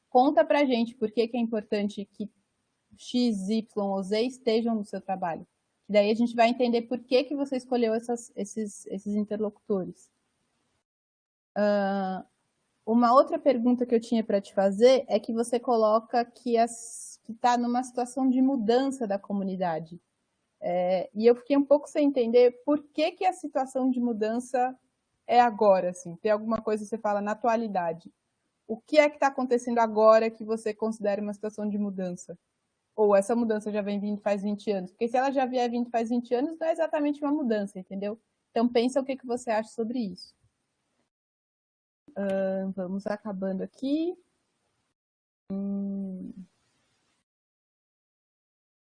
Conta para a gente por que é importante que X, Y ou Z estejam no seu trabalho. E daí a gente vai entender por que você escolheu esses interlocutores. Uma outra pergunta que eu tinha para te fazer é que você coloca que está numa situação de mudança da comunidade. E eu fiquei um pouco sem entender por que a situação de mudança é agora, assim. Tem alguma coisa que você fala na atualidade. O que é que está acontecendo agora que você considera uma situação de mudança? Ou essa mudança já vem vindo faz 20 anos? Porque se ela já vier vindo faz 20 anos, não é exatamente uma mudança, entendeu? Então pensa o que você acha sobre isso. Vamos acabando aqui.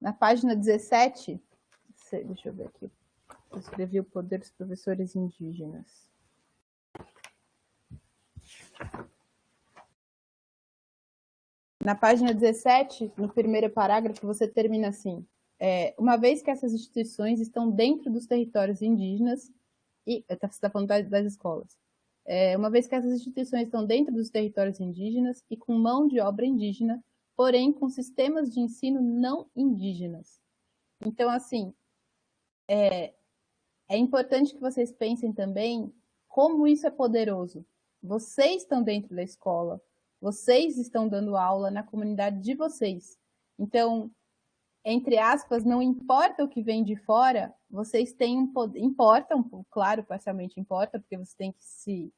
Na página 17... Deixa eu ver aqui. Eu escrevi o poder dos professores indígenas. Na página 17, no primeiro parágrafo, você termina assim. Uma vez que essas instituições estão dentro dos territórios indígenas, você está falando das escolas. Uma vez que essas instituições estão dentro dos territórios indígenas e com mão de obra indígena, porém com sistemas de ensino não indígenas. Então, assim, é importante que vocês pensem também como isso é poderoso. Vocês estão dentro da escola, vocês estão dando aula na comunidade de vocês. Então, entre aspas, não importa o que vem de fora, vocês têm um poder. Importa, claro, parcialmente importa, porque você tem que se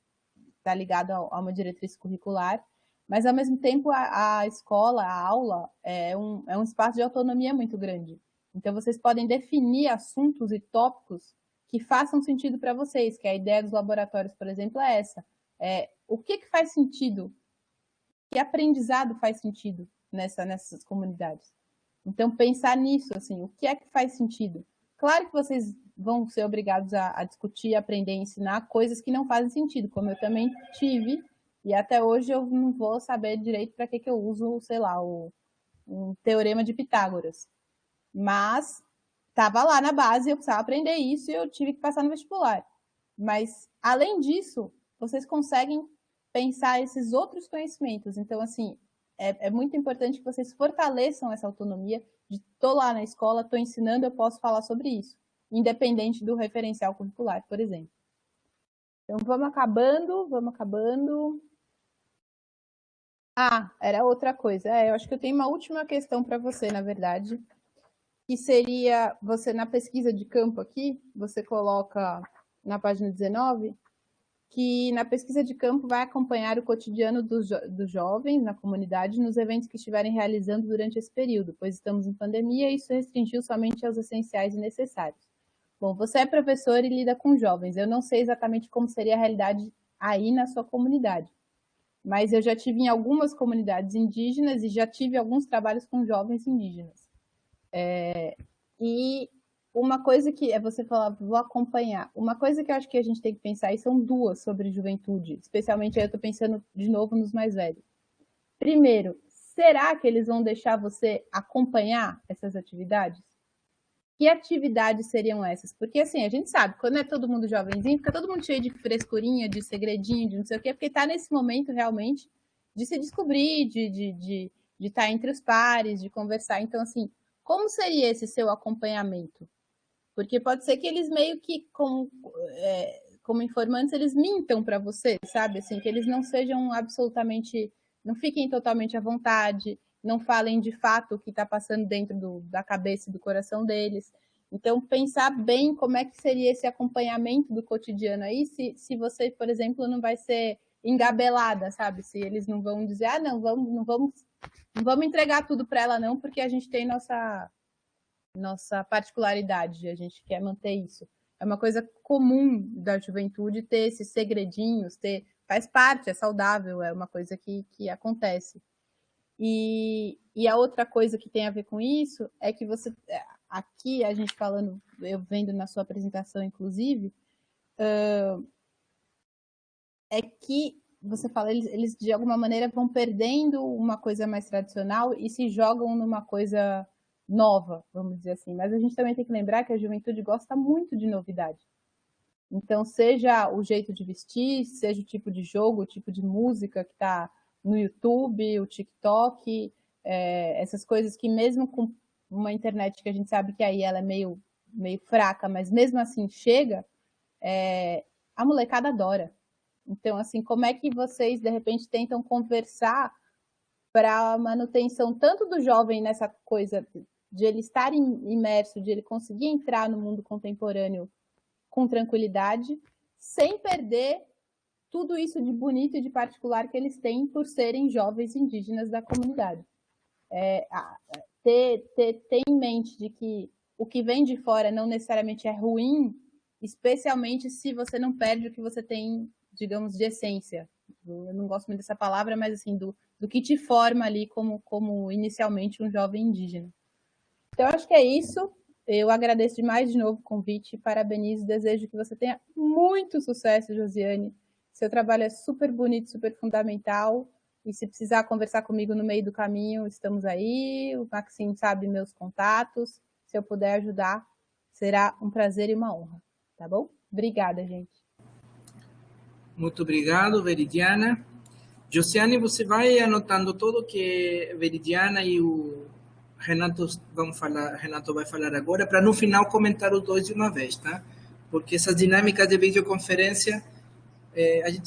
estar ligado a uma diretriz curricular, mas ao mesmo tempo a escola, a aula, é um espaço de autonomia muito grande. Então, vocês podem definir assuntos e tópicos que façam sentido para vocês, que a ideia dos laboratórios, por exemplo, é essa. O que faz sentido? Que aprendizado faz sentido nessas comunidades? Então, pensar nisso, assim, o que é que faz sentido? Claro que vocês vão ser obrigados a discutir, aprender, ensinar coisas que não fazem sentido, como eu também tive, e até hoje eu não vou saber direito para que eu uso, sei lá, um teorema de Pitágoras. Mas estava lá na base, eu precisava aprender isso e eu tive que passar no vestibular. Mas, além disso, vocês conseguem pensar esses outros conhecimentos. Então, assim, é muito importante que vocês fortaleçam essa autonomia de tô lá na escola, tô ensinando, eu posso falar sobre isso, independente do referencial curricular, por exemplo. Então, vamos acabando. Ah, era outra coisa. Eu acho que eu tenho uma última questão para você, na verdade, que seria, você na pesquisa de campo aqui, você coloca na página 19, que na pesquisa de campo vai acompanhar o cotidiano dos jovens na comunidade nos eventos que estiverem realizando durante esse período, pois estamos em pandemia e isso restringiu somente aos essenciais e necessários. Bom, você é professor e lida com jovens, eu não sei exatamente como seria a realidade aí na sua comunidade, mas eu já tive em algumas comunidades indígenas e já tive alguns trabalhos com jovens indígenas. E uma coisa que você falar, vou acompanhar. Uma coisa que eu acho que a gente tem que pensar, e são duas sobre juventude, especialmente aí eu estou pensando de novo nos mais velhos. Primeiro, será que eles vão deixar você acompanhar essas atividades? Que atividades seriam essas? Porque assim, a gente sabe, quando é todo mundo jovenzinho, fica todo mundo cheio de frescurinha, de segredinho, de não sei o quê, porque está nesse momento realmente de se descobrir, de estar entre os pares, de conversar. Então, assim, como seria esse seu acompanhamento? Porque pode ser que eles meio que, como informantes, eles mintam para você, sabe? Assim, que eles não sejam absolutamente, não fiquem totalmente à vontade, não falem de fato o que está passando dentro da cabeça e do coração deles. Então, pensar bem como é que seria esse acompanhamento do cotidiano aí, se você, por exemplo, não vai ser engabelada, sabe? Se eles não vão dizer, não vamos entregar tudo para ela não, porque a gente tem nossa particularidade, a gente quer manter isso. É uma coisa comum da juventude ter esses segredinhos, faz parte, é saudável, é uma coisa que acontece. E a outra coisa que tem a ver com isso é que você, aqui a gente falando, eu vendo na sua apresentação, inclusive, é que você fala, eles de alguma maneira vão perdendo uma coisa mais tradicional e se jogam numa coisa nova, vamos dizer assim. Mas a gente também tem que lembrar que a juventude gosta muito de novidade. Então, seja o jeito de vestir, seja o tipo de jogo, o tipo de música que está no YouTube, o TikTok, essas coisas que mesmo com uma internet que a gente sabe que aí ela é meio fraca, mas mesmo assim chega, a molecada adora. Então, assim, como é que vocês, de repente, tentam conversar para a manutenção tanto do jovem nessa coisa de ele estar imerso, de ele conseguir entrar no mundo contemporâneo com tranquilidade, sem perder tudo isso de bonito e de particular que eles têm por serem jovens indígenas da comunidade. Ter em mente de que o que vem de fora não necessariamente é ruim, especialmente se você não perde o que você tem, digamos, de essência. Eu não gosto muito dessa palavra, mas assim, do que te forma ali como inicialmente um jovem indígena. Então, acho que é isso. Eu agradeço demais de novo o convite, parabenizo e desejo que você tenha muito sucesso, Josiane. Seu trabalho é super bonito, super fundamental. E se precisar conversar comigo no meio do caminho, estamos aí. O Maxime sabe meus contatos. Se eu puder ajudar, será um prazer e uma honra. Tá bom? Obrigada, gente. Muito obrigado, Veridiana. Josiane, você vai anotando tudo que Veridiana e o Renato vai falar agora, para no final comentar os dois de uma vez, tá? Porque essas dinâmicas de videoconferência,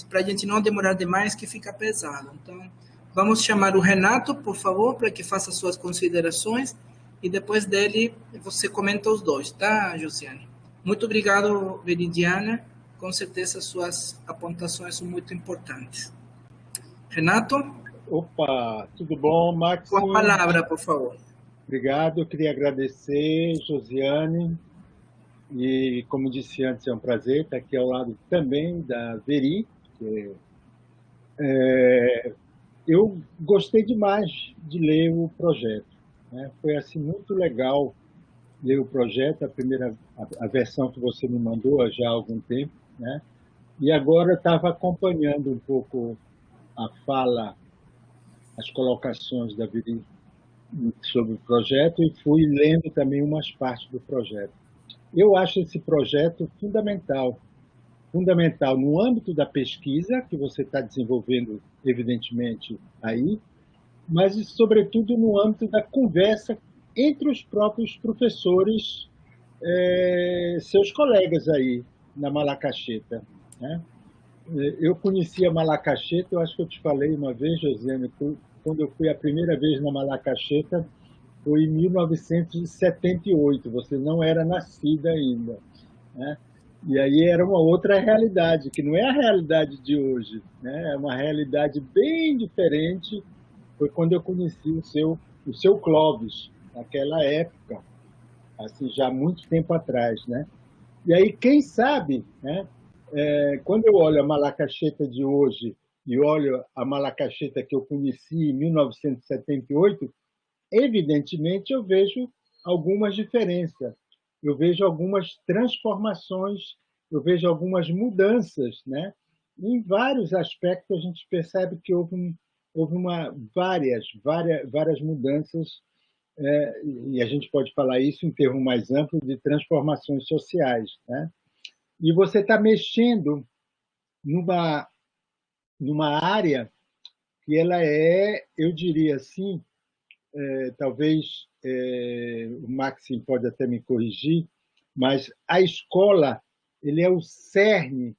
para a gente não demorar demais, que fica pesado. Então, vamos chamar o Renato, por favor, para que faça suas considerações, e depois dele você comenta os dois, tá, Josiane? Muito obrigado, Veridiana. Com certeza suas apontações são muito importantes. Renato? Opa, tudo bom, Max? Com a palavra, por favor. Obrigado, eu queria agradecer, Josiane, e como disse antes, é um prazer estar aqui ao lado também da Veri. Eu gostei demais de ler o projeto, né? Foi assim muito legal ler o projeto, a versão que você me mandou já há algum tempo, né? E agora estava acompanhando um pouco a fala, as colocações da Viri sobre o projeto e fui lendo também umas partes do projeto. Eu acho esse projeto fundamental, fundamental no âmbito da pesquisa que você está desenvolvendo, evidentemente, aí, mas, sobretudo, no âmbito da conversa entre os próprios professores, seus colegas aí na Malacacheta, né? Eu conheci a Malacacheta, eu acho que eu te falei uma vez, Josiane, quando eu fui a primeira vez na Malacacheta, foi em 1978, você não era nascida ainda, né? E aí era uma outra realidade, que não é a realidade de hoje, né? É uma realidade bem diferente. Foi quando eu conheci o seu Clóvis, naquela época, assim, já há muito tempo atrás, né? E aí, quem sabe, né? Quando eu olho a Malacacheta de hoje e olho a Malacacheta que eu conheci em 1978, evidentemente eu vejo algumas diferenças, eu vejo algumas transformações, eu vejo algumas mudanças, né? Em vários aspectos a gente percebe que houve várias mudanças, e a gente pode falar isso em termos mais amplos de transformações sociais, né? E você está mexendo numa área que ela eu diria assim, talvez o Maxim pode até me corrigir, mas a escola ele é o cerne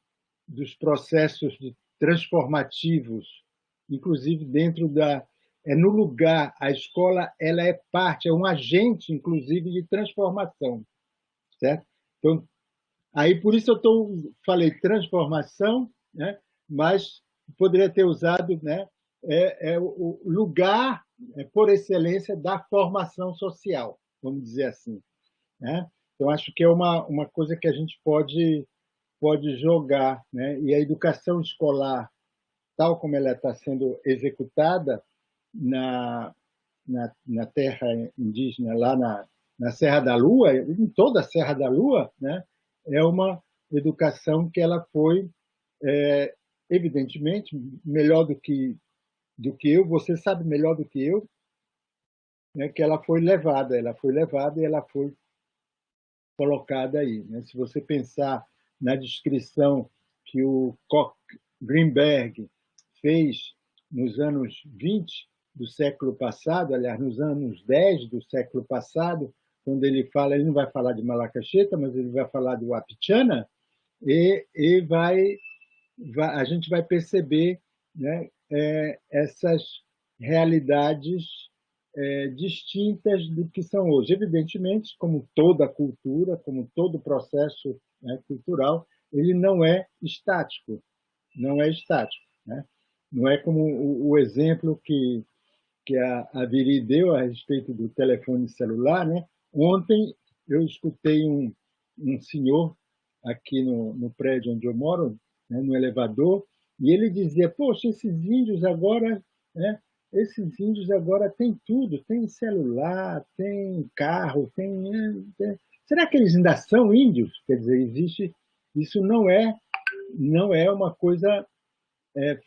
dos processos transformativos, inclusive dentro no lugar, a escola ela é parte, é um agente, inclusive, de transformação, certo? Então, aí por isso falei transformação, né? Mas poderia ter usado, né? O lugar por excelência da formação social, vamos dizer assim, né? Então acho que é uma coisa que a gente pode jogar, né? E a educação escolar, tal como ela está sendo executada na terra indígena, lá na Serra da Lua, em toda a Serra da Lua, né? É uma educação que ela foi, evidentemente, melhor do que eu, você sabe melhor do que eu, né? Que ela foi levada e ela foi colocada aí, né? Se você pensar na descrição que o Koch Greenberg fez nos anos 20 do século passado, aliás, nos anos 10 do século passado, quando ele não vai falar de Malacacheta, mas ele vai falar do Wapichana, e a gente vai perceber, né, essas realidades distintas do que são hoje. Evidentemente, como toda cultura, como todo processo, né, cultural, ele não é estático, não é estático, né? Não é como o exemplo que a Viri deu a respeito do telefone celular, né? Ontem eu escutei um senhor aqui no prédio onde eu moro, né, no elevador, e ele dizia: poxa, esses índios agora têm tudo, tem celular, tem carro, Será que eles ainda são índios? Quer dizer, isso não é uma coisa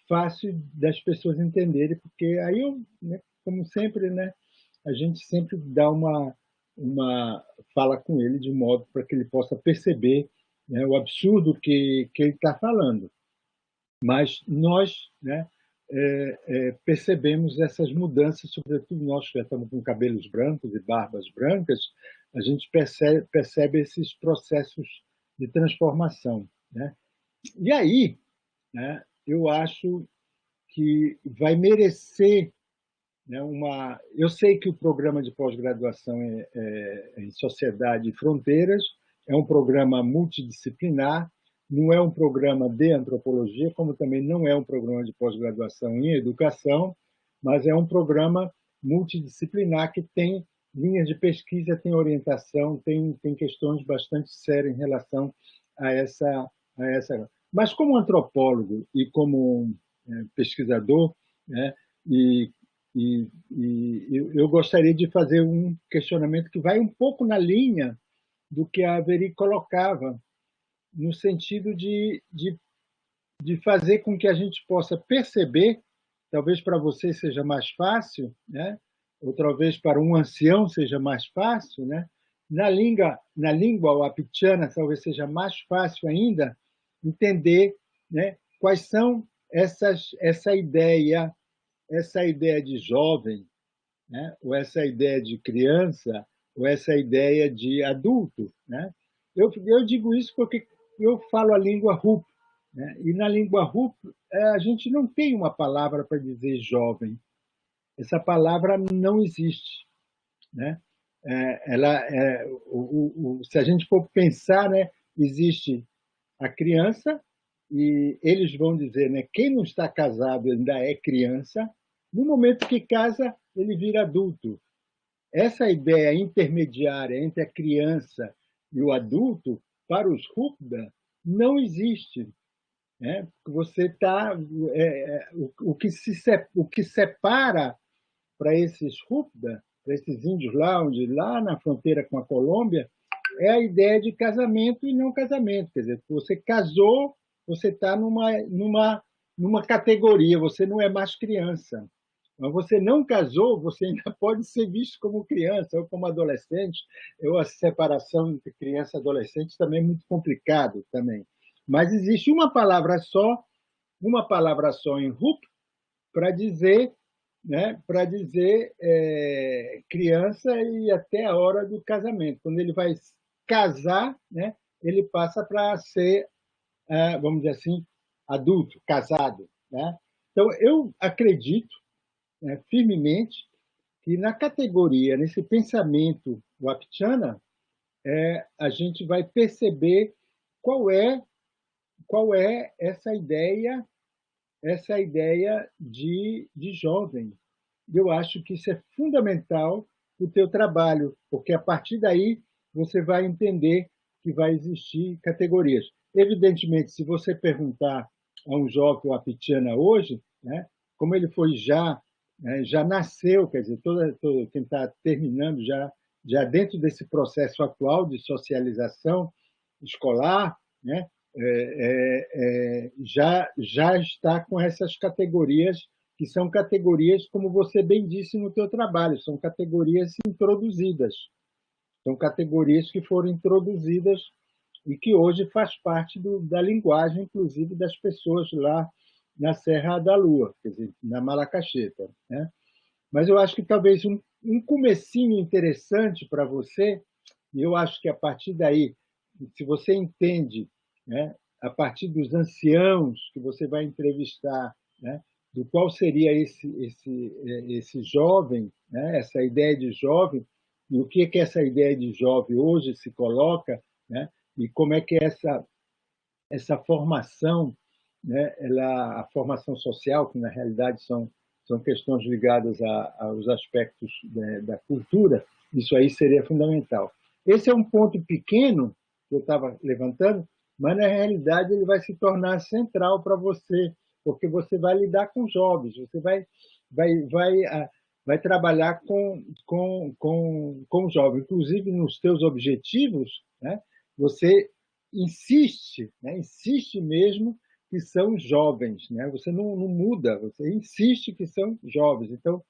fácil das pessoas entenderem, porque aí né, como sempre, né, a gente sempre dá uma fala com ele de modo para que ele possa perceber, né, o absurdo que ele está falando. Mas nós, né, percebemos essas mudanças, sobretudo nós que já estamos com cabelos brancos e barbas brancas, a gente percebe esses processos de transformação, né? E aí, né, eu acho que vai merecer, né, Eu sei que o programa de pós-graduação em Sociedade e Fronteiras é um programa multidisciplinar, não é um programa de antropologia, como também não é um programa de pós-graduação em educação, mas é um programa multidisciplinar que tem linhas de pesquisa, tem orientação, tem questões bastante sérias em relação a essa. Mas como antropólogo e como pesquisador, né, e eu gostaria de fazer um questionamento que vai um pouco na linha do que a Averi colocava, no sentido de fazer com que a gente possa perceber, talvez para você seja mais fácil, né? Ou talvez para um ancião seja mais fácil, né? Na língua wapitiana talvez seja mais fácil ainda entender, né, quais são essa ideia de jovem, né, ou essa ideia de criança, ou essa ideia de adulto, né? Eu digo isso porque eu falo a língua Hup, né? E na língua Hup a gente não tem uma palavra para dizer jovem. Essa palavra não existe, né? Se a gente for pensar, né, existe a criança, e eles vão dizer, né, quem não está casado ainda é criança, no momento que casa, ele vira adulto. Essa ideia intermediária entre a criança e o adulto, para os Rupda, não existe. Né? Você tá, o que separa para esses Rupda, para esses índios lá na fronteira com a Colômbia, é a ideia de casamento e não casamento. Quer dizer, você casou, você está numa categoria, você não é mais criança. Mas você não casou, você ainda pode ser visto como criança ou como adolescente. A separação entre criança e adolescente também é muito complicado também. Mas existe uma palavra só em Rup para dizer, né, criança e até a hora do casamento. Quando ele vai casar, né, ele passa para ser, vamos dizer assim, adulto, casado. Né? Então, eu acredito, né, firmemente que na categoria, nesse pensamento wapitiana, a gente vai perceber qual é essa ideia de jovem. Eu acho que isso é fundamental para o teu trabalho, porque a partir daí você vai entender que vai existir categorias. Evidentemente, se você perguntar a um jovem wapitiana hoje, né, como ele foi já nasceu, quer dizer, todo quem está terminando já dentro desse processo atual de socialização escolar, né, já está com essas categorias, que são categorias, como você bem disse no teu trabalho, são categorias introduzidas. São categorias que foram introduzidas e que hoje faz parte da linguagem, inclusive, das pessoas lá na Serra da Lua, quer dizer, na Malacacheta. Né? Mas eu acho que talvez um comecinho interessante para você, e eu acho que a partir daí, se você entende, né, a partir dos anciãos que você vai entrevistar, né, do qual seria esse jovem, né, essa ideia de jovem, e o que essa ideia de jovem hoje se coloca, né, e como é que essa formação, né, a formação social, que na realidade são questões ligadas aos aspectos da cultura, isso aí seria fundamental. Esse é um ponto pequeno que eu estava levantando, mas na realidade ele vai se tornar central para você, porque você vai lidar com jovens, você vai trabalhar com jovens. Inclusive, nos teus objetivos, né, você insiste mesmo que são jovens, né? Você não muda, você insiste que são jovens. Então,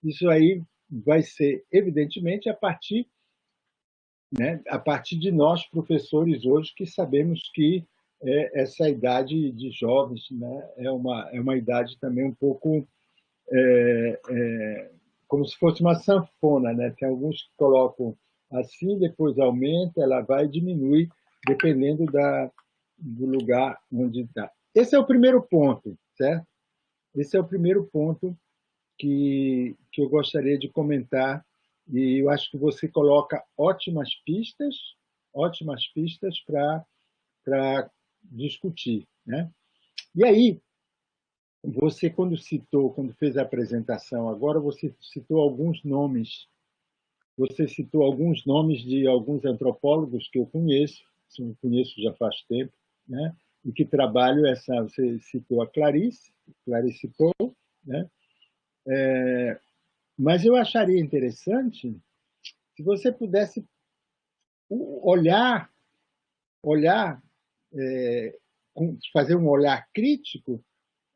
isso aí vai ser, evidentemente, a partir de nós, professores, hoje, que sabemos que essa idade de jovens, né, é uma idade também um pouco como se fosse uma sanfona, né? Tem alguns que colocam assim, depois aumenta, ela vai diminuir, dependendo do lugar onde está. Esse é o primeiro ponto, certo? Esse é o primeiro ponto que eu gostaria de comentar, e eu acho que você coloca ótimas pistas para discutir, né? E aí, você, quando fez a apresentação agora, você citou alguns nomes. Você citou alguns nomes de alguns antropólogos que eu conheço já faz tempo, né? E que trabalham você citou a Clarice Paul, né? Mas eu acharia interessante se você pudesse olhar, fazer um olhar crítico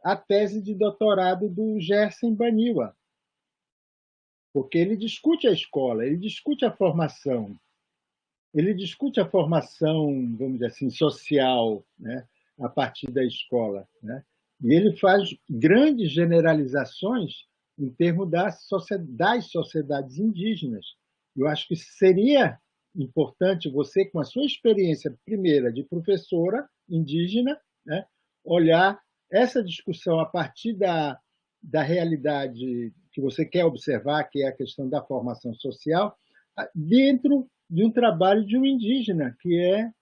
à tese de doutorado do Gerson Baniwa, porque ele discute a escola, ele discute a formação, vamos dizer assim, social, né, a partir da escola, né? E ele faz grandes generalizações em termos das sociedades indígenas. Eu acho que seria importante você, com a sua experiência primeira de professora indígena, né, olhar essa discussão a partir da realidade que você quer observar, que é a questão da formação social, dentro de um trabalho de um indígena, que é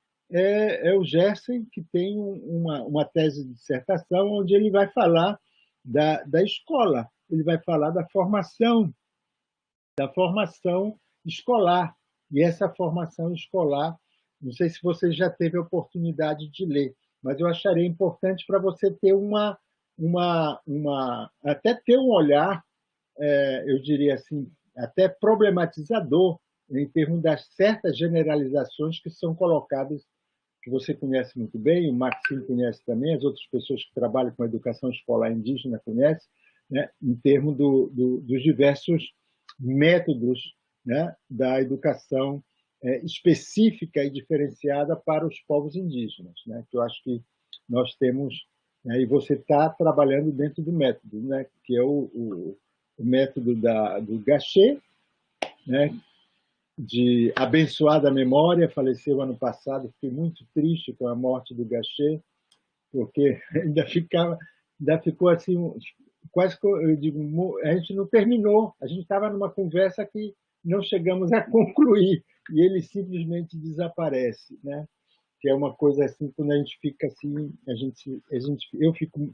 o Gerson, que tem uma tese de dissertação onde ele vai falar da escola, ele vai falar da formação escolar. E essa formação escolar, não sei se você já teve a oportunidade de ler, mas eu acharia importante para você ter até ter um olhar, eu diria assim, até problematizador em termos das certas generalizações que são colocadas, que você conhece muito bem, o Maxime conhece também, as outras pessoas que trabalham com a educação escolar indígena conhecem, né, em termos dos diversos métodos, né, da educação específica e diferenciada para os povos indígenas, né, que eu acho que nós temos, né, e você está trabalhando dentro do método, né, que é o método do Gachet, né, de abençoada memória, faleceu ano passado, fiquei muito triste com a morte do Gachet, porque ainda ficou assim, quase que eu digo, a gente não terminou, a gente estava numa conversa que não chegamos a concluir, e ele simplesmente desaparece, né? Que é uma coisa assim, quando a gente fica assim,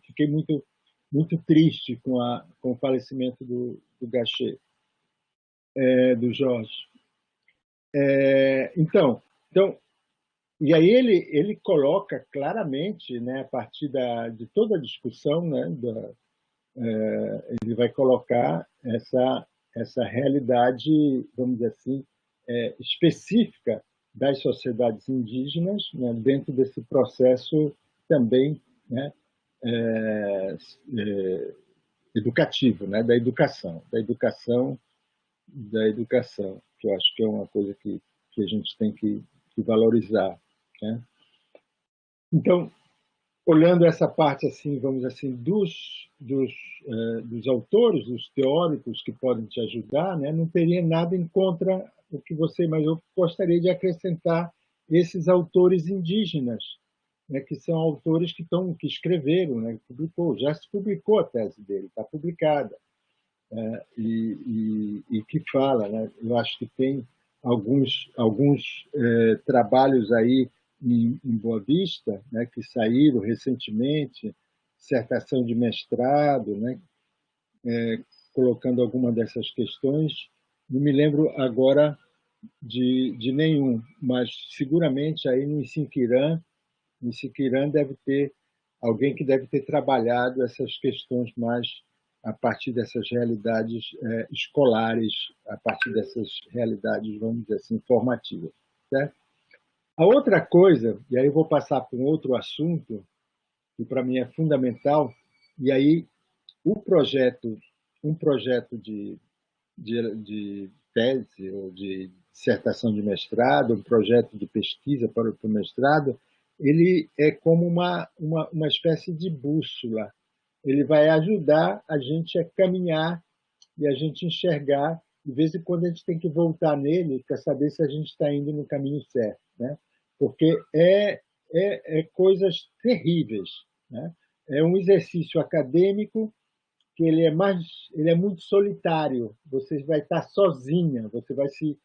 fiquei muito triste com o falecimento do Gachet, do Jorge. Então, e aí ele coloca claramente, né, a partir de toda a discussão, né, ele vai colocar essa realidade, vamos dizer assim, específica das sociedades indígenas, né, dentro desse processo também, né, educativo, né, da educação, que eu acho que é uma coisa que a gente tem que valorizar, né? Então, olhando essa parte assim, vamos dizer assim, dos autores, dos teóricos que podem te ajudar, né? Não teria nada em contra o que mas eu gostaria de acrescentar esses autores indígenas, né? Que são autores que escreveram, né? Já se publicou a tese dele, está publicada. E que fala, né? Eu acho que tem alguns trabalhos aí em Boa Vista, né, que saíram recentemente, dissertação de mestrado, né, colocando alguma dessas questões. Não me lembro agora de nenhum, mas seguramente aí no Isiquirã deve ter alguém que deve ter trabalhado essas questões mais a partir dessas realidades escolares, a partir dessas realidades, vamos dizer assim, formativas, certo? A outra coisa, e aí eu vou passar para um outro assunto, que para mim é fundamental, e aí um projeto de tese ou de dissertação de mestrado, um projeto de pesquisa para o mestrado, ele é como uma espécie de bússola. Ele vai ajudar a gente a caminhar e a gente enxergar. De vez em quando a gente tem que voltar nele para saber se a gente está indo no caminho certo, né? Porque é coisas terríveis, né? É um exercício acadêmico que ele é muito solitário. Você vai estar sozinha, você vai se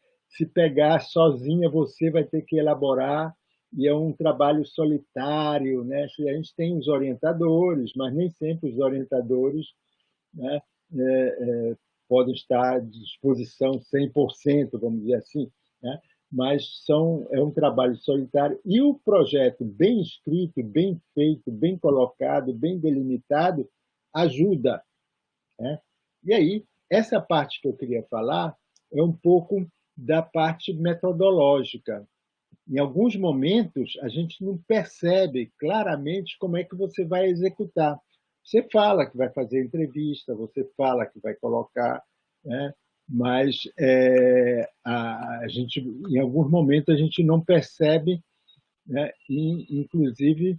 pegar sozinha, você vai ter que elaborar, e é um trabalho solitário, né? A gente tem os orientadores, mas nem sempre os orientadores, né, podem estar à disposição 100%, vamos dizer assim, né? Mas é um trabalho solitário, e o projeto bem escrito, bem feito, bem colocado, bem delimitado, ajuda, né? E aí essa parte que eu queria falar é um pouco da parte metodológica. Em alguns momentos, a gente não percebe claramente como é que você vai executar. Você fala que vai fazer entrevista, você fala que vai colocar, né? Mas a gente, em alguns momentos, a gente não percebe, né? E, inclusive,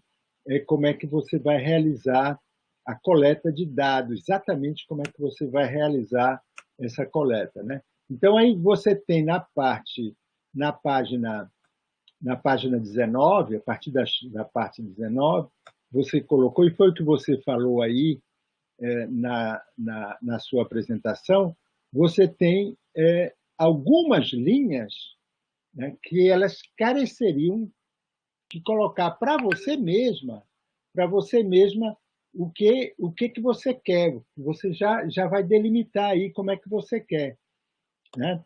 como é que você vai realizar a coleta de dados, exatamente como é que você vai realizar essa coleta, né? Então, aí você tem na página 19, a partir da parte 19, você colocou, e foi o que você falou aí na sua apresentação, você tem algumas linhas, né, que elas careceriam de colocar para você mesma, o que você quer. Você já vai delimitar aí como é que você quer, né?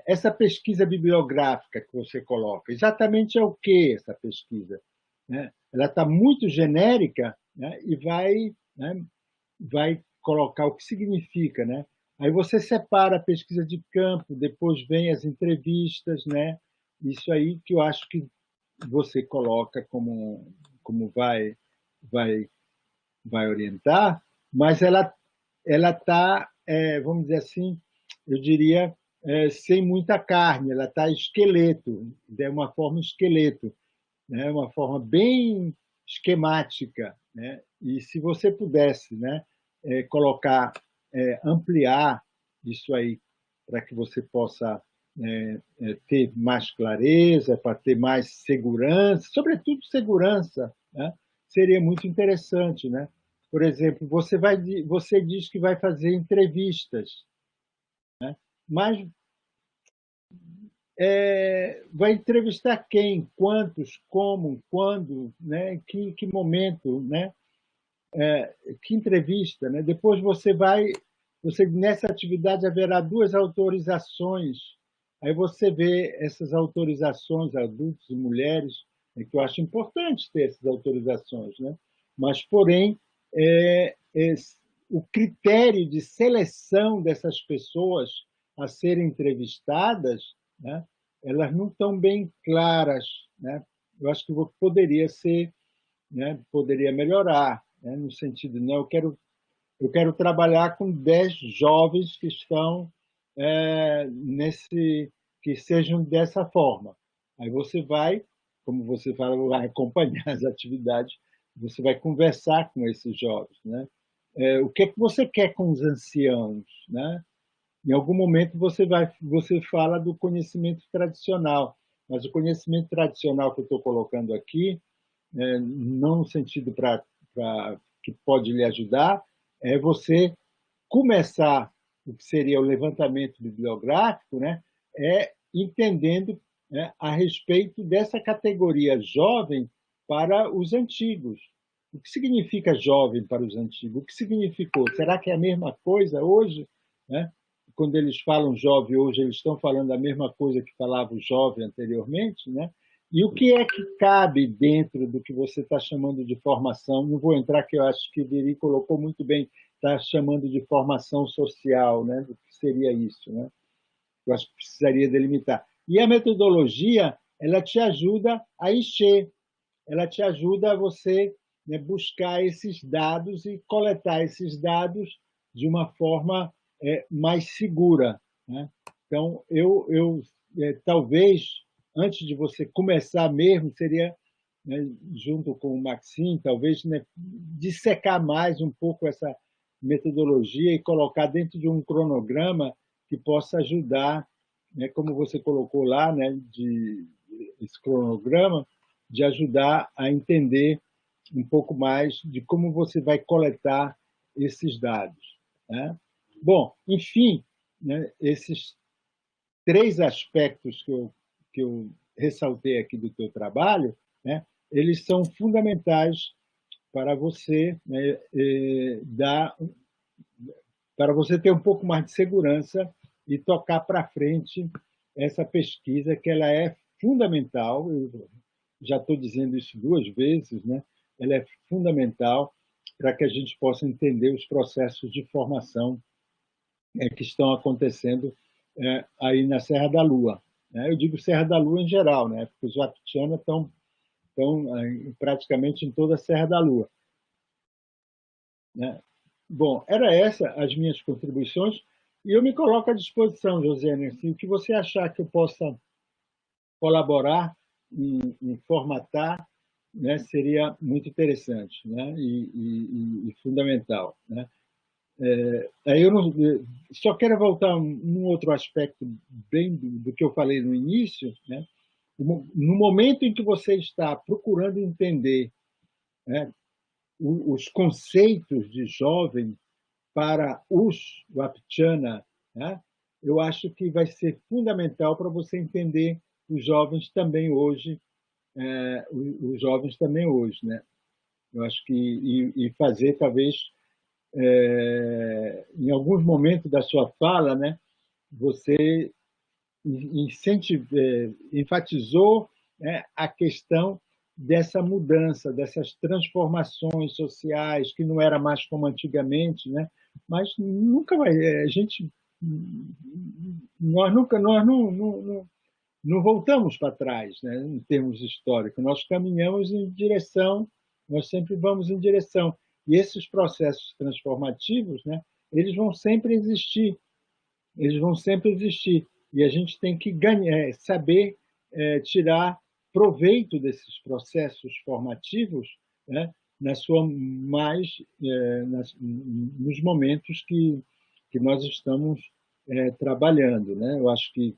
Essa pesquisa bibliográfica que você coloca, exatamente é o que essa pesquisa? Né? Ela está muito genérica, né? E vai colocar o que significa, né? Aí você separa a pesquisa de campo, depois vem as entrevistas, né? Isso aí que eu acho que você coloca como vai orientar, mas ela está, vamos dizer assim, eu diria, sem muita carne, ela está esqueleto, é uma forma esqueleto, né? Uma forma bem esquemática, né? E se você pudesse, né, colocar, ampliar isso aí para que você possa ter mais clareza, para ter mais segurança, sobretudo segurança, né? Seria muito interessante, né? Por exemplo, você diz que vai fazer entrevistas, né? Mas vai entrevistar quem, quantos, como, quando, né? Que momento, né? Que entrevista, né? Depois nessa atividade haverá 2 autorizações. Aí você vê essas autorizações, adultos e mulheres, que eu acho importante ter essas autorizações, né? Mas, porém, o critério de seleção dessas pessoas a serem entrevistadas, né? Elas não estão bem claras, né? Eu acho que poderia ser, né? Poderia melhorar, né? No sentido, não, eu quero trabalhar com 10 jovens que estão que sejam dessa forma. Aí você vai, como você fala, vai acompanhar as atividades, você vai conversar com esses jovens, né? O que é que você quer com os anciãos, né? Em algum momento você fala do conhecimento tradicional, mas o conhecimento tradicional que eu estou colocando aqui, não no sentido que pode lhe ajudar, é você começar o que seria o levantamento bibliográfico, né, entendendo, né, a respeito dessa categoria jovem para os antigos. O que significa jovem para os antigos? O que significou? Será que é a mesma coisa hoje? Né? Quando eles falam jovem hoje, eles estão falando a mesma coisa que falava o jovem anteriormente, né? E o que é que cabe dentro do que você está chamando de formação? Não vou entrar, que eu acho que o Viri colocou muito bem, está chamando de formação social, né? O que seria isso, né? Eu acho que precisaria delimitar. E a metodologia, ela te ajuda a encher, ela te ajuda a você, né, buscar esses dados e coletar esses dados de uma forma mais segura, né? Então, talvez, antes de você começar mesmo, seria, né, junto com o Maxime, talvez, né, dissecar mais um pouco essa metodologia e colocar dentro de um cronograma que possa ajudar, né, como você colocou lá, né, esse cronograma, de ajudar a entender um pouco mais de como você vai coletar esses dados, né? Bom, enfim, né, esses 3 aspectos que eu ressaltei aqui do teu trabalho, né, eles são fundamentais para você, né, para você ter um pouco mais de segurança e tocar para frente essa pesquisa, que ela é fundamental. Eu já estou dizendo isso 2 vezes, né? Ela é fundamental para que a gente possa entender os processos de formação que estão acontecendo aí na Serra da Lua, né? Eu digo Serra da Lua em geral, né? Porque os Wapitiana estão praticamente em toda a Serra da Lua, né? Bom, era essa as minhas contribuições e eu me coloco à disposição, Josiane, se o que você achar que eu possa colaborar em formatar, né, seria muito interessante, né, e fundamental, né? Aí eu não, só quero voltar num outro aspecto bem do que eu falei no início, né? No momento em que você está procurando entender, né, os conceitos de jovem para os Wapitiana, né, eu acho que vai ser fundamental para você entender os jovens também hoje, os jovens também hoje, né? Eu acho que e fazer talvez em alguns momentos da sua fala, né, você enfatizou, né, a questão dessa mudança, dessas transformações sociais, que não era mais como antigamente, né? Mas nunca vai, a gente, nós nunca, nós não voltamos para trás, né, em termos históricos, nós caminhamos em direção, nós sempre vamos em direção. E esses processos transformativos, né, eles vão sempre existir, eles vão sempre existir. E a gente tem que saber tirar proveito desses processos formativos, né, na sua mais nos momentos que nós estamos trabalhando, né? Eu acho que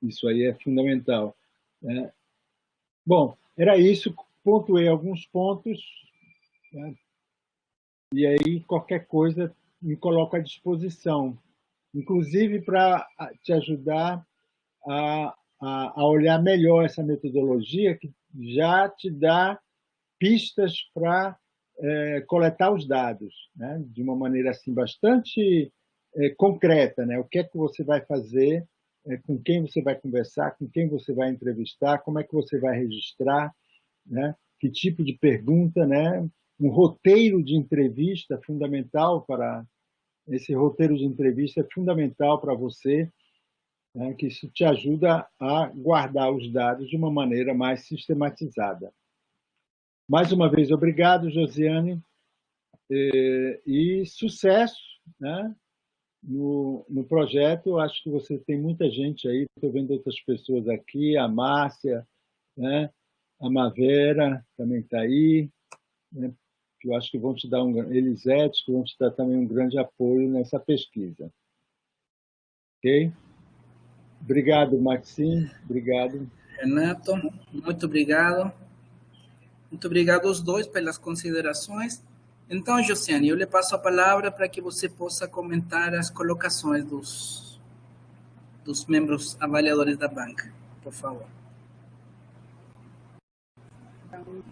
isso aí é fundamental, né? Bom, era isso. Pontuei alguns pontos, né? E aí qualquer coisa me coloco à disposição, inclusive para te ajudar a olhar melhor essa metodologia que já te dá pistas para coletar os dados, né? De uma maneira assim bastante concreta, né? O que é que você vai fazer, com quem você vai conversar, com quem você vai entrevistar, como é que você vai registrar, né? Que tipo de pergunta, né? Um roteiro de entrevista fundamental para esse roteiro de entrevista é fundamental para você, né? Que isso te ajuda a guardar os dados de uma maneira mais sistematizada. Mais uma vez, obrigado, Josiane, e sucesso, né, no projeto. Eu acho que você tem muita gente aí, estou vendo outras pessoas aqui, a Márcia, né, a Mavera também está aí, né, que eu acho que vão te dar Elisete, que vão te dar também um grande apoio nessa pesquisa. Ok? Obrigado, Maxime, obrigado. Renato, muito obrigado. Muito obrigado aos dois pelas considerações. Então, Josiane, eu lhe passo a palavra para que você possa comentar as colocações dos membros avaliadores da banca, por favor. Então,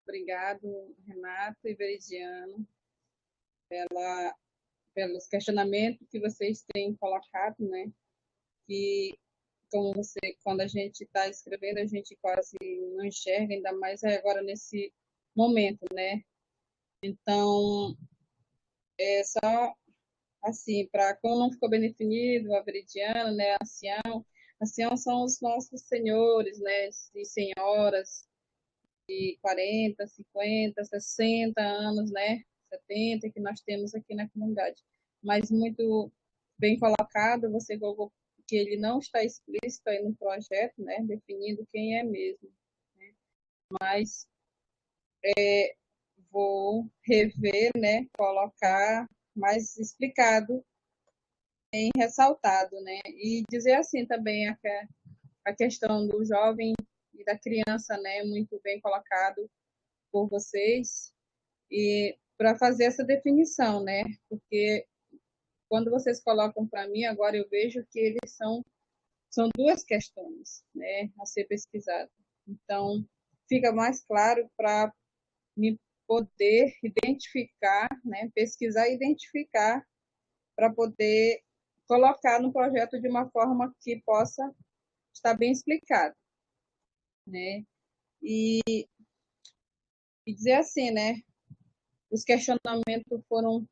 obrigado, Renato e Veridiano, pelos questionamentos que vocês têm colocado, né? Que, como quando a gente está escrevendo, a gente quase não enxerga, ainda mais agora nesse momento, né? Então, é só assim, para como não ficou bem definido, a Veridiana, né, ancião são os nossos senhores, né, e senhoras de 40, 50, 60 anos, né, 70, que nós temos aqui na comunidade. Mas muito bem colocado, você colocou que ele não está explícito aí no projeto, né, definindo quem é mesmo, né? Mas vou rever, né, colocar mais explicado, bem ressaltado, né, e dizer assim também a questão do jovem e da criança, né, muito bem colocado por vocês, e para fazer essa definição, né, porque quando vocês colocam para mim, agora eu vejo que eles são duas questões, né, a ser pesquisado. Então, fica mais claro para me poder identificar, né, pesquisar e identificar para poder colocar no projeto de uma forma que possa estar bem explicado, né? E dizer assim, né, os questionamentos foram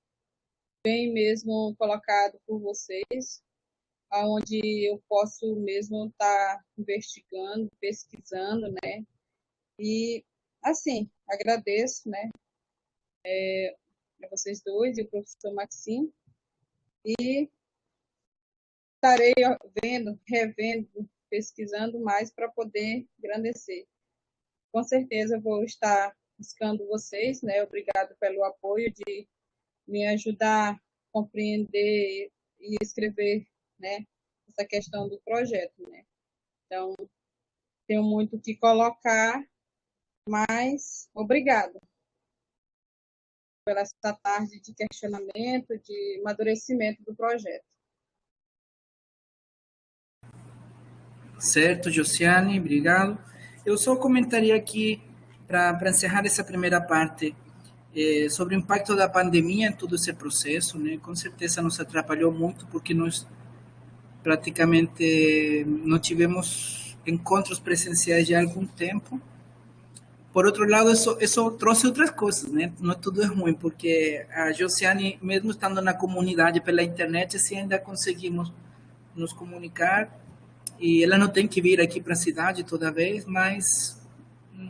bem mesmo colocado por vocês, onde eu posso mesmo estar investigando, pesquisando, né? E, assim, agradeço, né, a vocês dois e o professor Maxime, e estarei vendo, revendo, pesquisando mais para poder engrandecer. Com certeza vou estar buscando vocês, né? Obrigado pelo apoio de me ajudar a compreender e escrever, né, essa questão do projeto, né? Então, tenho muito o que colocar, mas obrigado pela essa tarde de questionamento, de amadurecimento do projeto. Certo, Josiane, obrigado. Eu só comentaria aqui, para encerrar essa primeira parte, sobre o impacto da pandemia em todo esse processo, né? Com certeza nos atrapalhou muito, porque nós praticamente não tivemos encontros presenciais já há algum tempo. Por outro lado, isso trouxe outras coisas, né? Não tudo é ruim, porque a Josiane, mesmo estando na comunidade pela internet, assim, ainda conseguimos nos comunicar, e ela não tem que vir aqui para a cidade toda vez, mas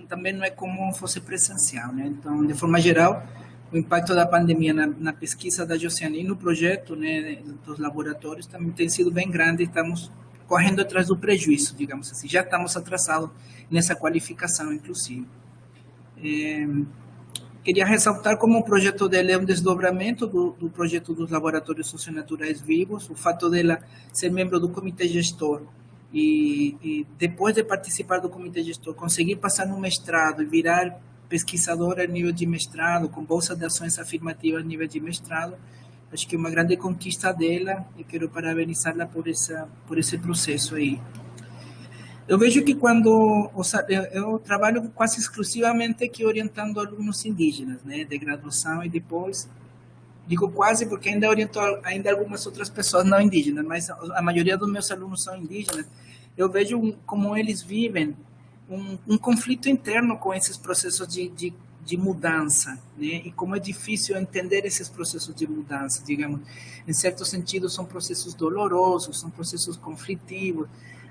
também não é como fosse presencial, né? Então, de forma geral, o impacto da pandemia na pesquisa da Josiane e no projeto, né, dos laboratórios também tem sido bem grande. Estamos correndo atrás do prejuízo, digamos assim. Já estamos atrasados nessa qualificação, inclusive. Queria ressaltar como o projeto dela é um desdobramento do projeto dos laboratórios socionaturais vivos, o fato dela ser membro do comitê gestor e depois de participar do comitê gestor, conseguir passar no mestrado e virar pesquisadora a nível de mestrado, com bolsa de ações afirmativas a nível de mestrado, acho que é uma grande conquista dela e quero parabenizá-la por esse processo aí. Eu vejo que quando eu trabalho quase exclusivamente aqui orientando alunos indígenas, né, de graduação, e depois, digo quase porque ainda oriento ainda algumas outras pessoas não indígenas, mas a maioria dos meus alunos são indígenas. Eu vejo como eles vivem um conflito interno com esses processos de mudança, né? E como é difícil entender esses processos de mudança, digamos. Em certo sentido, são processos dolorosos, são processos conflitivos,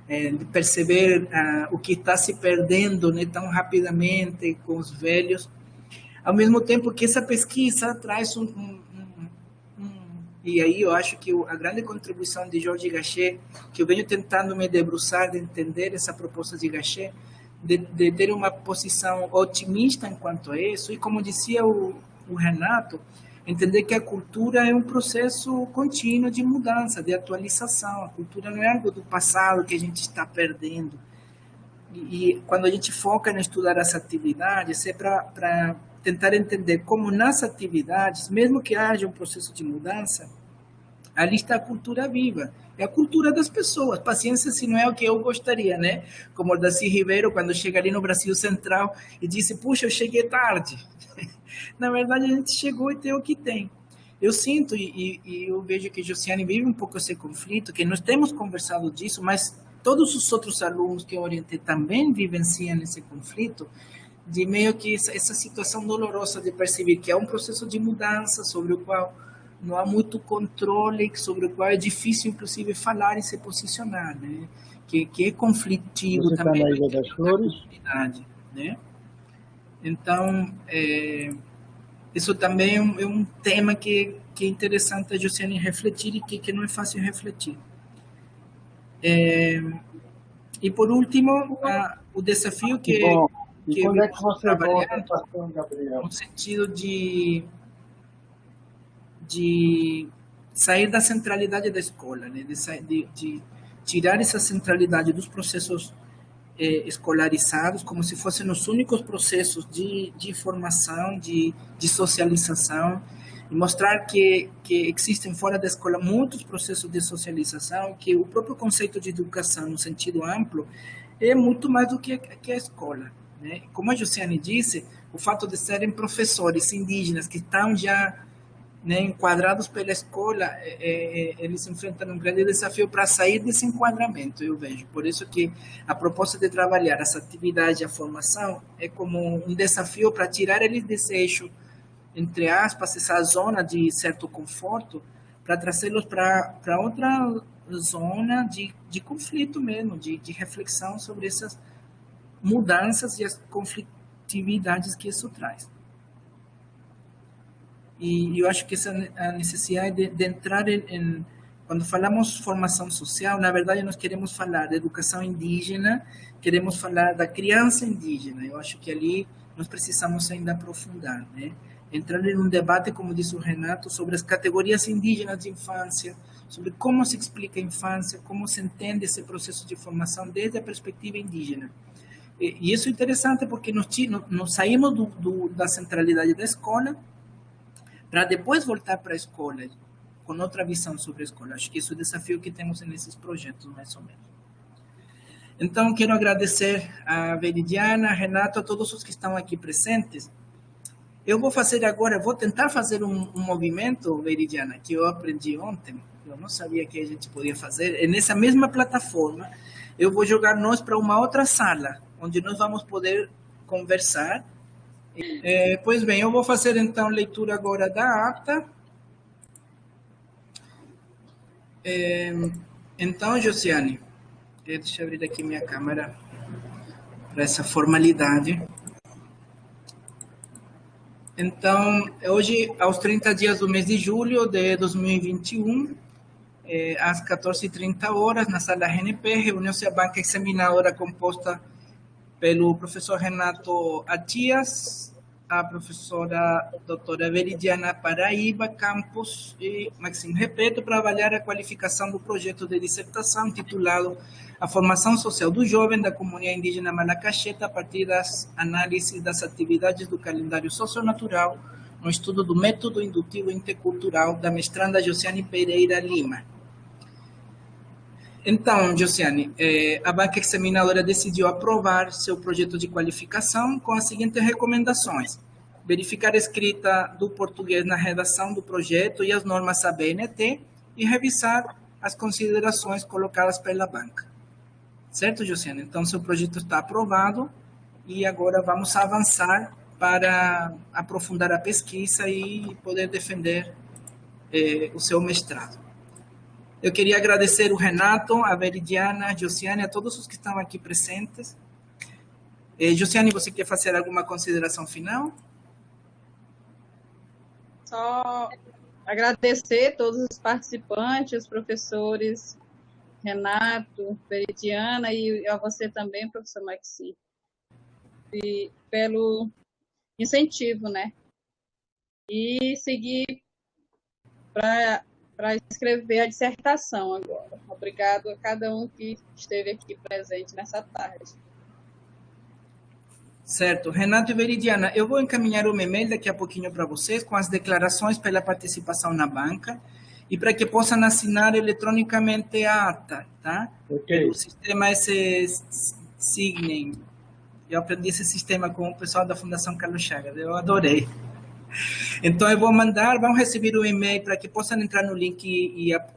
de perceber o que está se perdendo, né, tão rapidamente com os velhos, ao mesmo tempo que essa pesquisa traz e aí eu acho que a grande contribuição de Jorge Gachet, que eu venho tentando me debruçar de entender essa proposta de Gachet, de ter uma posição otimista enquanto a isso, e como dizia o Renato, entender que a cultura é um processo contínuo de mudança, de atualização. A cultura não é algo do passado que a gente está perdendo. E quando a gente foca em estudar as atividades, é para tentar entender como nas atividades, mesmo que haja um processo de mudança, ali está a cultura viva. É a cultura das pessoas. Paciência se não é o que eu gostaria, né? Como o Darcy Ribeiro, quando chega ali no Brasil Central e disse, puxa, eu cheguei tarde. Na verdade, a gente chegou e tem o que tem. Eu sinto e eu vejo que Josiane vive um pouco esse conflito, que nós temos conversado disso, mas todos os outros alunos que eu orientei também vivenciam esse conflito, de meio que essa situação dolorosa de perceber que é um processo de mudança sobre o qual não há muito controle, sobre o qual é difícil, inclusive, falar e se posicionar, né? Que é conflitivo. Você também está na Ilha das Flores? Né? Então, isso também é um tema que é interessante a Josiane refletir e que não é fácil refletir. E, por último, o desafio que quando é que você trabalhando volta, Gabriel? no sentido de sair da centralidade da escola, né? de tirar essa centralidade dos processos escolarizados, como se fossem os únicos processos de formação, de socialização, e mostrar que existem fora da escola muitos processos de socialização, que o próprio conceito de educação, no sentido amplo, é muito mais do que a escola, né? Como a Josiane disse, o fato de serem professores indígenas que estão já, né, enquadrados pela escola, eles enfrentam um grande desafio para sair desse enquadramento, eu vejo. Por isso que a proposta de trabalhar essa atividade, a formação, é como um desafio para tirar eles desse eixo entre aspas, essa zona de certo conforto para trazê-los para outra zona de conflito mesmo, de reflexão sobre essas mudanças e as conflitividades que isso traz. E eu acho que essa a necessidade de entrar quando falamos formação social, na verdade nós queremos falar de educação indígena, queremos falar da criança indígena. Eu acho que ali nós precisamos ainda aprofundar, né? Entrar em um debate, como disse o Renato, sobre as categorias indígenas de infância, sobre como se explica a infância, como se entende esse processo de formação desde a perspectiva indígena. E isso é interessante porque nós saímos da centralidade da escola para depois voltar para a escola, com outra visão sobre a escola. Acho que isso é o desafio que temos nesses projetos, mais ou menos. Então, quero agradecer a Veridiana, a Renato, a todos os que estão aqui presentes. Eu vou fazer agora, vou tentar fazer um movimento, Veridiana, que eu aprendi ontem, eu não sabia que a gente podia fazer. E nessa mesma plataforma, eu vou jogar nós para uma outra sala, onde nós vamos poder conversar. Pois bem, eu vou fazer então leitura agora da ata. Então, Josiane, deixa eu abrir aqui minha câmera para essa formalidade. Então, hoje, aos 30 dias do mês de julho de 2021, às 14h30, na sala RNP, reuniu-se a banca examinadora composta pelo professor Renato Atias, a professora doutora Veridiana Paraíba Campos e Maxime Repeto, para avaliar a qualificação do projeto de dissertação titulado A Formação Social do Jovem da Comunidade Indígena Malacaxeta a partir das análises das atividades do calendário socionatural no estudo do método indutivo intercultural da mestranda Josiane Pereira Lima. Então, Josiane, a banca examinadora decidiu aprovar seu projeto de qualificação com as seguintes recomendações: verificar a escrita do português na redação do projeto e as normas ABNT e revisar as considerações colocadas pela banca. Certo, Josiane? Então, seu projeto está aprovado e agora vamos avançar para aprofundar a pesquisa e poder defender o seu mestrado. Eu queria agradecer o Renato, a Veridiana, a Josiane, a todos os que estão aqui presentes. Josiane, você quer fazer alguma consideração final? Só agradecer a todos os participantes, os professores Renato, Veridiana e a você também, professor Maxi, e pelo incentivo, né? E seguir para escrever a dissertação agora. Obrigado a cada um que esteve aqui presente nessa tarde. Certo. Renato e Veridiana, eu vou encaminhar um e-mail daqui a pouquinho para vocês com as declarações pela participação na banca e para que possam assinar eletronicamente a ata, tá? Ok. O sistema Signem. Eu aprendi esse sistema com o pessoal da Fundação Carlos Chagas, eu adorei. Então, eu vou mandar, vão receber um e-mail para que possam entrar no link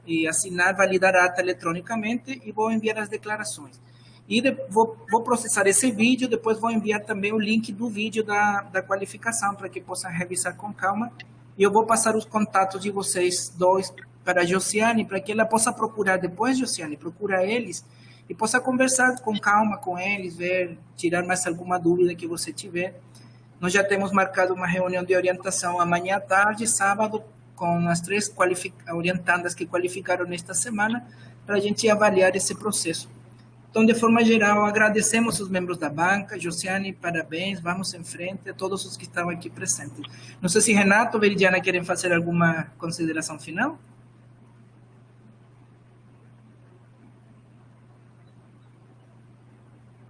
e assinar, validar a ata eletronicamente e vou enviar as declarações. E vou processar esse vídeo, depois vou enviar também o link do vídeo da qualificação para que possam revisar com calma. E eu vou passar os contatos de vocês dois para a Josiane, para que ela possa procurar depois, Josiane, procura eles e possa conversar com calma com eles, ver, tirar mais alguma dúvida que você tiver. Nós já temos marcado uma reunião de orientação amanhã à tarde, sábado, com as 3 orientandas que qualificaram nesta semana, para a gente avaliar esse processo. Então, de forma geral, agradecemos os membros da banca. Josiane, parabéns, vamos em frente, a todos os que estão aqui presentes. Não sei se Renato ou Veridiana querem fazer alguma consideração final?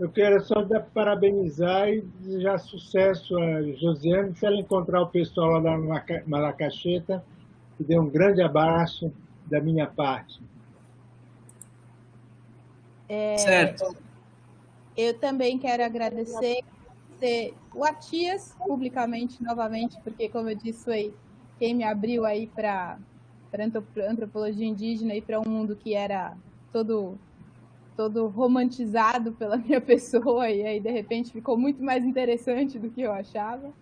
Eu quero só parabenizar e desejar sucesso a Josiane. Se ela encontrar o pessoal lá da Malacaxeta, que dê um grande abraço da minha parte. Certo. Eu também quero agradecer o Atias publicamente, novamente, porque, como eu disse, foi quem me abriu aí para antropologia indígena e para um mundo que era todo romantizado pela minha pessoa, e aí, de repente, ficou muito mais interessante do que eu achava.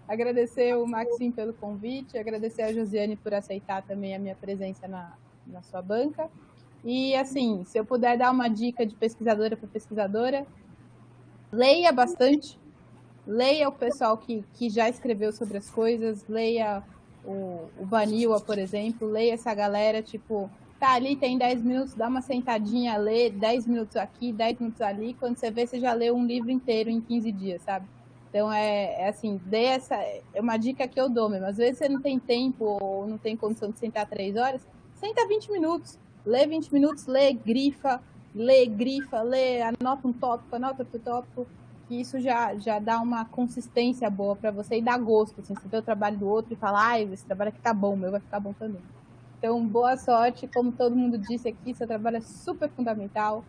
Agradecer o Maxim pelo convite, agradecer a Josiane por aceitar também a minha presença na sua banca. E, assim, se eu puder dar uma dica de pesquisadora para pesquisadora, leia bastante, leia o pessoal que já escreveu sobre as coisas, leia o Vanilla, por exemplo, leia essa galera, tipo, tá ali, tem 10 minutos, dá uma sentadinha, lê 10 minutos aqui, 10 minutos ali, quando você vê, você já leu um livro inteiro em 15 dias, sabe? Então, assim, é uma dica que eu dou mesmo. Às vezes você não tem tempo ou não tem condição de sentar 3 horas, senta 20 minutos, lê 20 minutos, lê, grifa, lê, anota um tópico, anota outro tópico, que isso já dá uma consistência boa para você e dá gosto, assim, você vê o trabalho do outro e fala, esse trabalho aqui tá bom, o meu vai ficar bom também. Então, boa sorte, como todo mundo disse aqui, seu trabalho é super fundamental,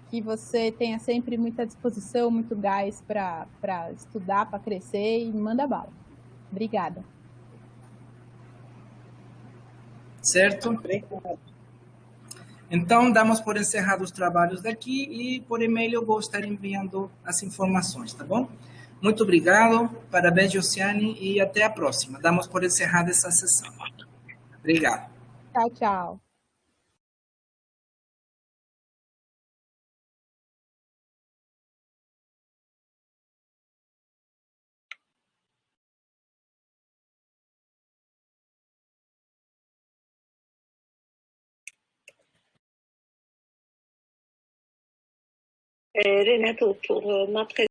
que você tenha sempre muita disposição, muito gás para estudar, para crescer e manda bala. Obrigada. Certo? Obrigada. Então, damos por encerrados os trabalhos daqui e por e-mail eu vou estar enviando as informações, tá bom? Muito obrigado, parabéns, Josiane, e até a próxima. Damos por encerrada essa sessão. Obrigado. Tchau, tchau. Renato, pour ma présentation.